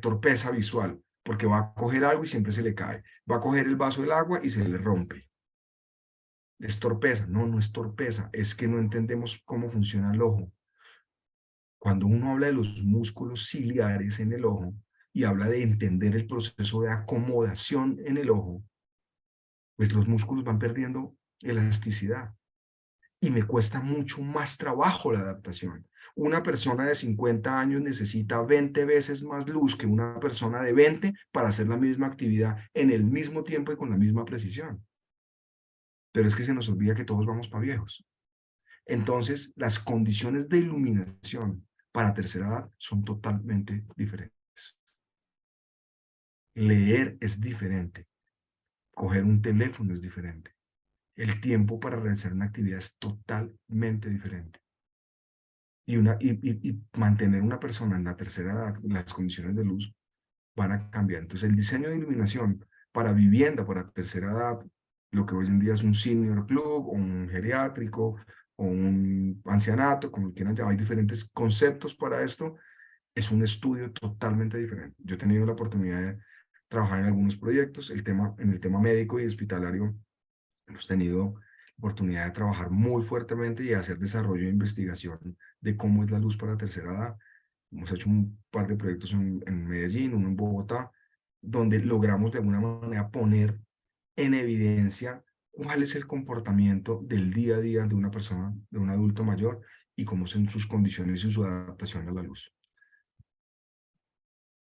torpeza visual, porque va a coger algo y siempre se le cae. Va a coger el vaso del agua y se le rompe. Es torpeza. No, no es torpeza, es que no entendemos cómo funciona el ojo. Cuando uno habla de los músculos ciliares en el ojo y habla de entender el proceso de acomodación en el ojo, pues los músculos van perdiendo elasticidad y me cuesta mucho más trabajo la adaptación. Una persona de 50 años necesita 20 veces más luz que una persona de 20 para hacer la misma actividad en el mismo tiempo y con la misma precisión. Pero es que se nos olvida que todos vamos para viejos. Entonces, las condiciones de iluminación para tercera edad son totalmente diferentes. Leer es diferente. Coger un teléfono es diferente. El tiempo para realizar una actividad es totalmente diferente. Y mantener una persona en la tercera edad, las condiciones de luz van a cambiar. Entonces, el diseño de iluminación para vivienda, para tercera edad, lo que hoy en día es un senior club, o un geriátrico, o un ancianato, como quieran llamar, hay diferentes conceptos para esto, es un estudio totalmente diferente. Yo he tenido la oportunidad de trabajar en algunos proyectos, en el tema médico y hospitalario, hemos tenido oportunidad de trabajar muy fuertemente y hacer desarrollo e investigación de cómo es la luz para tercera edad. Hemos hecho un par de proyectos en Medellín, uno en Bogotá, donde logramos de alguna manera poner en evidencia cuál es el comportamiento del día a día de una persona, de un adulto mayor, y cómo son sus condiciones y su adaptación a la luz.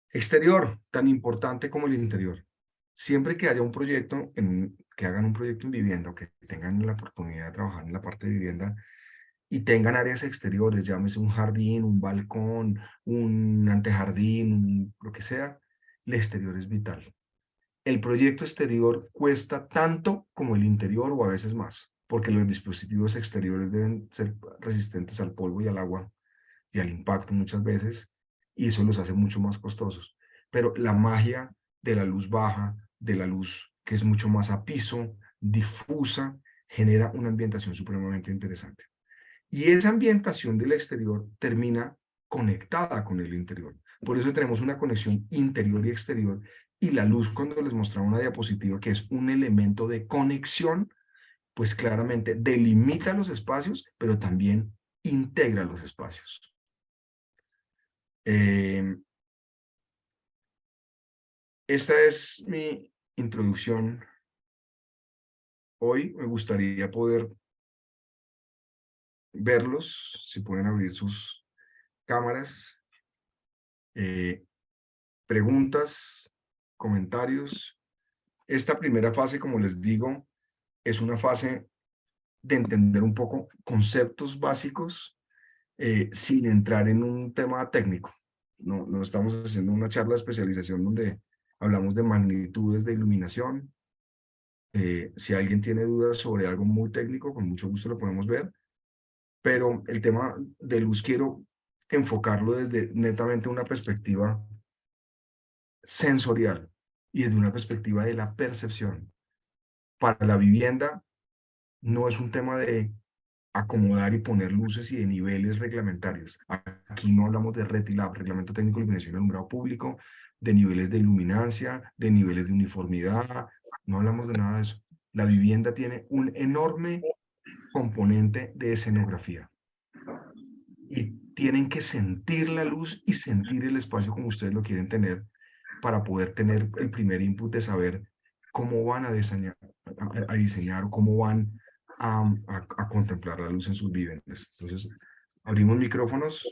Exterior, tan importante como el interior. Siempre que haya un proyecto, que hagan un proyecto en vivienda o que tengan la oportunidad de trabajar en la parte de vivienda y tengan áreas exteriores, llámese un jardín, un balcón, un antejardín, lo que sea, el exterior es vital. El proyecto exterior cuesta tanto como el interior o a veces más, porque los dispositivos exteriores deben ser resistentes al polvo y al agua y al impacto muchas veces, y eso los hace mucho más costosos. Pero la magia de la luz baja, de la luz que es mucho más a piso, difusa, genera una ambientación supremamente interesante. Y esa ambientación del exterior termina conectada con el interior. Por eso tenemos una conexión interior y exterior. Y la luz, cuando les mostraba una diapositiva que es un elemento de conexión, pues claramente delimita los espacios, pero también integra los espacios. Esta es mi introducción. Hoy me gustaría poder verlos, si pueden abrir sus cámaras. Preguntas, comentarios. Esta primera fase, como les digo, es una fase de entender un poco conceptos básicos sin entrar en un tema técnico. No estamos haciendo una charla de especialización donde hablamos de magnitudes de iluminación. Si alguien tiene dudas sobre algo muy técnico, con mucho gusto lo podemos ver. Pero el tema de luz quiero enfocarlo desde netamente una perspectiva sensorial y desde una perspectiva de la percepción. Para la vivienda no es un tema de acomodar y poner luces y de niveles reglamentarios. Aquí no hablamos de RETILAB, Reglamento Técnico de Iluminación y Alumbrado Público, de niveles de iluminancia, de niveles de uniformidad, no hablamos de nada de eso. La vivienda tiene un enorme componente de escenografía. Y tienen que sentir la luz y sentir el espacio como ustedes lo quieren tener para poder tener el primer input de saber cómo van a diseñar o cómo van a contemplar la luz en sus viviendas. Entonces, abrimos micrófonos.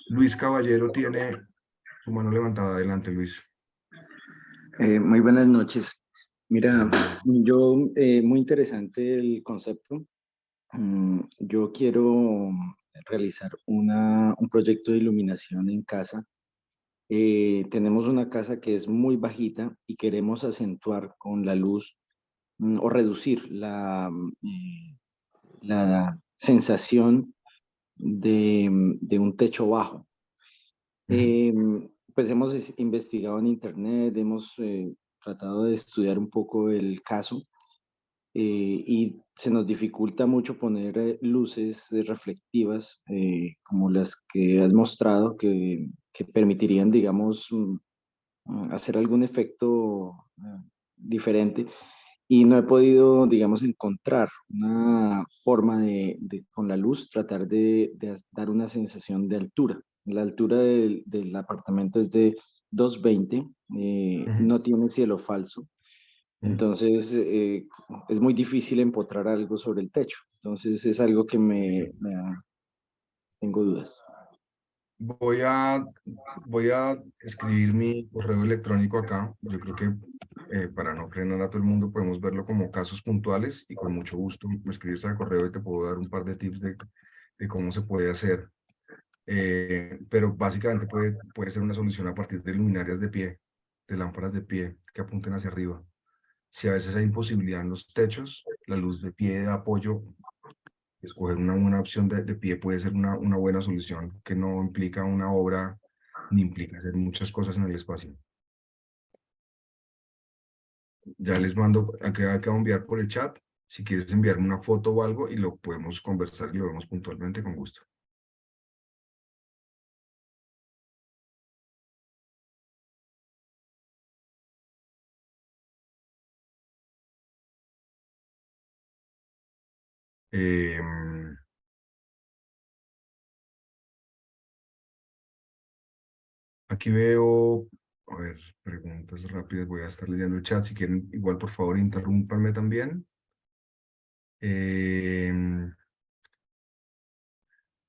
Luis Caballero tiene su mano levantada. Adelante, Luis. Muy buenas noches. Mira, muy interesante el concepto. Yo quiero realizar un proyecto de iluminación en casa. Tenemos una casa que es muy bajita y queremos acentuar con la luz o reducir la sensación de un techo bajo. Pues hemos investigado en internet, hemos tratado de estudiar un poco el caso y se nos dificulta mucho poner luces reflectivas como las que has mostrado que permitirían, digamos, hacer algún efecto diferente. Y no he podido, digamos, encontrar una forma con la luz tratar de dar una sensación de altura. La altura del apartamento es de 220, no tiene cielo falso. Entonces, es muy difícil empotrar algo sobre el techo. Entonces, es algo que tengo dudas. Voy a escribir mi correo electrónico acá. Yo creo que para no frenar a todo el mundo podemos verlo como casos puntuales y con mucho gusto me escribes al correo y te puedo dar un par de tips de cómo se puede hacer. Pero básicamente puede ser una solución a partir de luminarias de pie, de lámparas de pie que apunten hacia arriba. Si a veces hay imposibilidad en los techos, la luz de pie de apoyo, escoger una buena opción de pie puede ser una buena solución que no implica una obra ni implica hacer muchas cosas en el espacio. Ya les mando, acabo de enviar por el chat, si quieres enviarme una foto o algo y lo podemos conversar y lo vemos puntualmente con gusto. Aquí veo, a ver, preguntas rápidas, voy a estar leyendo el chat, si quieren, igual por favor interrúmpanme también.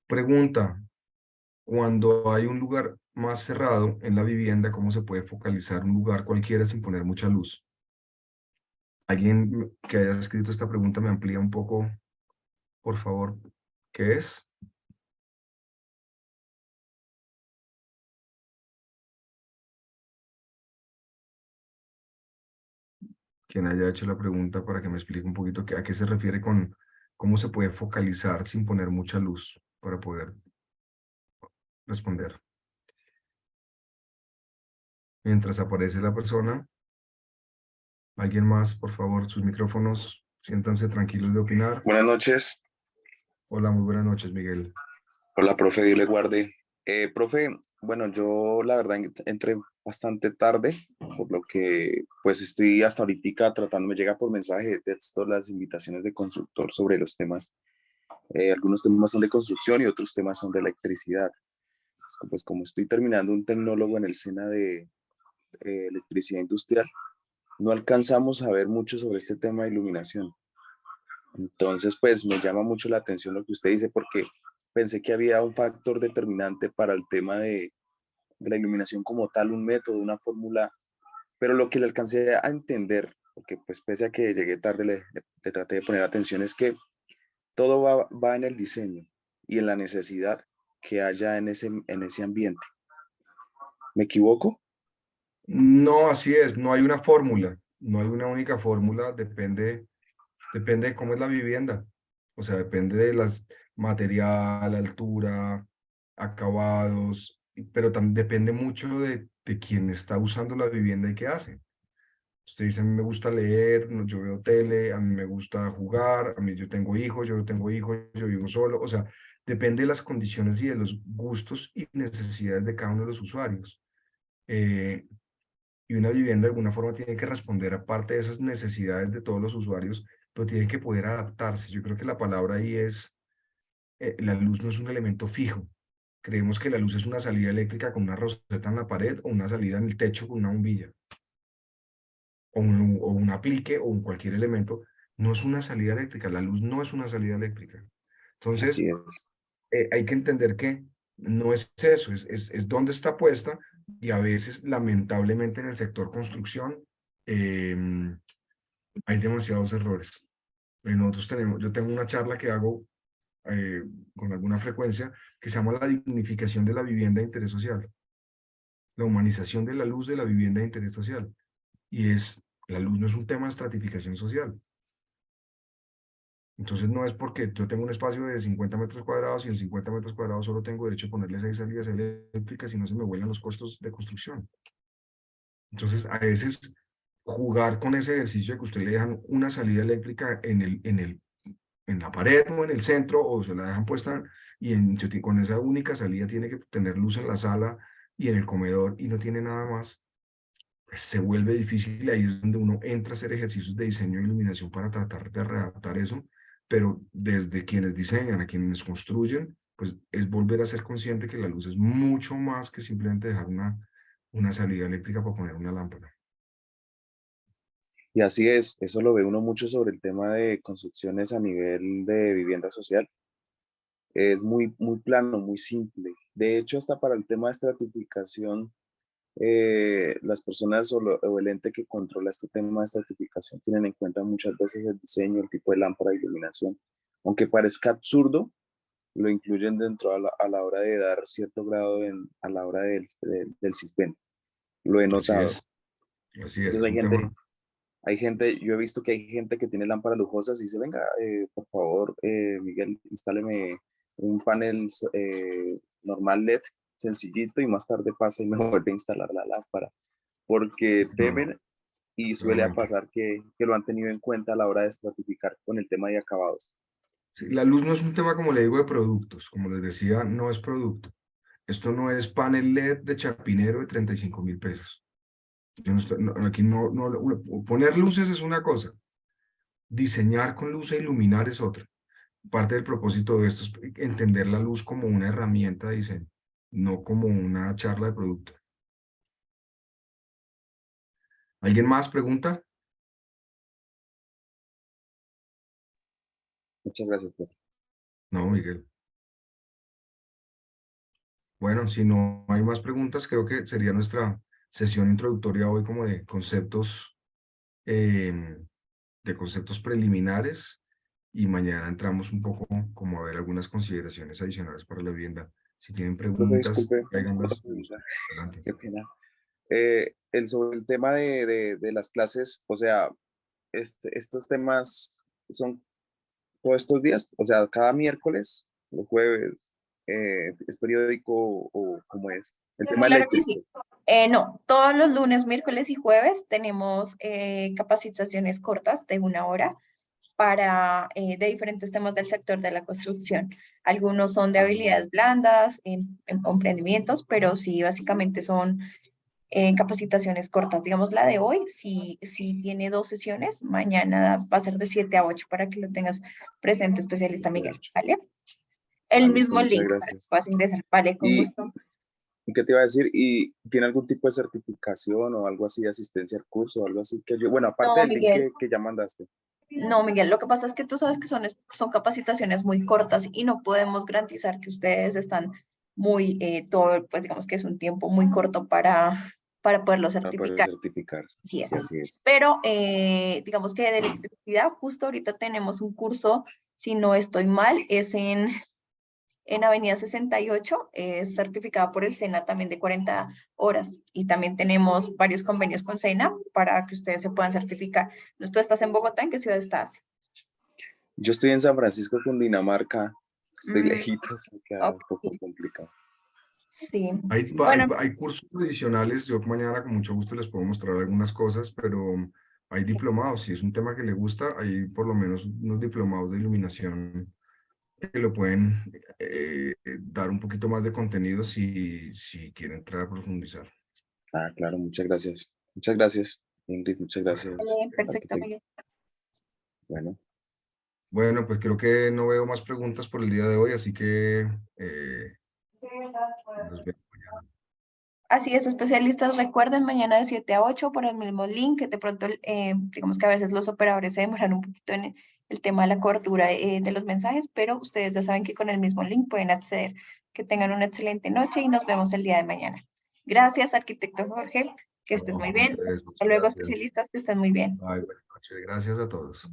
Pregunta, cuando hay un lugar más cerrado en la vivienda, ¿cómo se puede focalizar un lugar cualquiera sin poner mucha luz? ¿Alguien que haya escrito esta pregunta me amplía un poco, por favor? ¿Qué es? Quien haya hecho la pregunta para que me explique un poquito a qué se refiere con cómo se puede focalizar sin poner mucha luz para poder responder. Mientras aparece la persona, alguien más, por favor, sus micrófonos, siéntanse tranquilos de opinar. Buenas noches. Hola, muy buenas noches, Miguel. Hola, profe, Dios le guarde. Profe, bueno, yo la verdad entré bastante tarde, por lo que pues estoy hasta ahorita tratando, me llega por mensaje de texto las invitaciones de constructor sobre los temas. Algunos temas son de construcción y otros temas son de electricidad. Pues como estoy terminando un tecnólogo en el SENA de electricidad industrial, no alcanzamos a ver mucho sobre este tema de iluminación. Entonces, pues me llama mucho la atención lo que usted dice, porque pensé que había un factor determinante para el tema de la iluminación como tal, un método, una fórmula, pero lo que le alcancé a entender, porque pues pese a que llegué tarde, le traté de poner atención, es que todo va en el diseño y en la necesidad que haya en ese ambiente. ¿Me equivoco? No, así es, no hay una fórmula, no hay una única fórmula, depende de cómo es la vivienda. O sea, depende de las material, altura, acabados, pero también depende mucho de quién está usando la vivienda y qué hace. Usted dice, a mí me gusta leer, yo veo tele, a mí me gusta jugar, a mí yo tengo hijos, yo no tengo hijos, yo vivo solo. O sea, depende de las condiciones y de los gustos y necesidades de cada uno de los usuarios. Y una vivienda de alguna forma tiene que responder aparte de esas necesidades de todos los usuarios, pero tiene que poder adaptarse. Yo creo que la palabra ahí es, la luz no es un elemento fijo. Creemos que la luz es una salida eléctrica con una roseta en la pared o una salida en el techo con una bombilla. O un aplique o cualquier elemento. No es una salida eléctrica. La luz no es una salida eléctrica. Entonces, Así es. hay que entender que no es eso, es dónde está puesta y a veces, lamentablemente, en el sector construcción hay demasiados errores. Yo tengo una charla que hago con alguna frecuencia que se llama la dignificación de la vivienda de interés social, la humanización de la luz de la vivienda de interés social. Y la luz no es un tema de estratificación social. Entonces no es porque yo tengo un espacio de 50 metros cuadrados y en 50 metros cuadrados solo tengo derecho a ponerle 6 salidas eléctricas y no se me vuelan los costos de construcción. Entonces a veces jugar con ese ejercicio de que usted le dejan una salida eléctrica en la pared o en el centro o se la dejan puesta y con esa única salida tiene que tener luz en la sala y en el comedor y no tiene nada más, pues se vuelve difícil y ahí es donde uno entra a hacer ejercicios de diseño e iluminación para tratar de readaptar eso, pero desde quienes diseñan a quienes construyen, pues es volver a ser consciente que la luz es mucho más que simplemente dejar una salida eléctrica para poner una lámpara. Y así es, eso lo ve uno mucho sobre el tema de construcciones a nivel de vivienda social. Es muy, muy plano, muy simple. De hecho, hasta para el tema de estratificación, las personas o el ente que controla este tema de estratificación tienen en cuenta muchas veces el diseño, el tipo de lámpara de iluminación. Aunque parezca absurdo, lo incluyen dentro a la hora de dar cierto grado a la hora del sistema. Lo he notado. Así es, Entonces hay gente, yo he visto que hay gente que tiene lámparas lujosas y dice, venga, por favor, Miguel, instáleme un panel normal LED, sencillito, y más tarde pasa y me vuelve a instalar la lámpara. Porque temen y suele pasar que lo han tenido en cuenta a la hora de estratificar con el tema de acabados. Sí, la luz no es un tema, como le digo, de productos. Como les decía, no es producto. Esto no es panel LED de Chapinero de 35.000 pesos. Aquí poner luces es una cosa. Diseñar con luz e iluminar es otra. Parte del propósito de esto es entender la luz como una herramienta de diseño, no como una charla de producto. ¿Alguien más pregunta? Muchas gracias, profe. No, Miguel. Bueno, si no hay más preguntas, creo que sería nuestra sesión introductoria hoy como de conceptos preliminares, y mañana entramos un poco como a ver algunas consideraciones adicionales para la vivienda. Si tienen Profe, preguntas, disculpe, tráiganlas. adelante. Qué pena. Sobre el tema de las clases, o sea, estos temas son todos estos días, o sea, cada miércoles, los jueves, ¿es periódico o cómo es? El tema Claro que eléctrico. sí. No, todos los lunes, miércoles y jueves tenemos capacitaciones cortas de 1 hora para de diferentes temas del sector de la construcción. Algunos son de habilidades blandas, en emprendimientos, pero sí, básicamente son capacitaciones cortas. Digamos, la de hoy, si tiene 2 sesiones, mañana va a ser de 7 a 8 para que lo tengas presente, especialista Miguel, ¿vale? El Listo, mismo muchas link para que gracias. puedas ingresar, ¿vale? Con gusto. ¿Y qué te iba a decir? ¿Y tiene algún tipo de certificación o algo así de asistencia al curso o algo así que yo, bueno, aparte No, del link Miguel. que ya mandaste? No, Miguel, lo que pasa es que tú sabes que son capacitaciones muy cortas y no podemos garantizar que ustedes están muy, pues digamos que es un tiempo muy corto para poderlo Para poder certificar. certificar. Sí, es. Sí, así es. Pero digamos que de electricidad, justo ahorita tenemos un curso, si no estoy mal, es en Avenida 68, es certificada por el SENA también de 40 horas. Y también tenemos varios convenios con SENA para que ustedes se puedan certificar. ¿Tú estás en Bogotá? ¿En qué ciudad estás? Yo estoy en San Francisco, Cundinamarca. Estoy Mm, lejitos, me queda un ok. poco complicado. Sí. Hay cursos adicionales. Yo mañana con mucho gusto les puedo mostrar algunas cosas, pero hay diplomados. Si es un tema que le gusta, hay por lo menos unos diplomados de iluminación que lo pueden dar un poquito más de contenido si quieren entrar a profundizar. Ah, claro, muchas gracias. Muchas gracias, Ingrid, muchas gracias. Perfecto, arquitecto. Miguel. Bueno, pues creo que no veo más preguntas por el día de hoy, así que nos vemos mañana. Así es, especialistas, recuerden mañana de 7 a 8 por el mismo link, que de pronto, digamos que a veces los operadores se demoran un poquito en el tema de la cobertura de los mensajes, pero ustedes ya saben que con el mismo link pueden acceder. Que tengan una excelente noche y nos vemos el día de mañana. Gracias, arquitecto Jorge, que estés muy bien. Hasta luego, Gracias. especialistas, que estén muy bien. Buenas noches. Gracias a todos.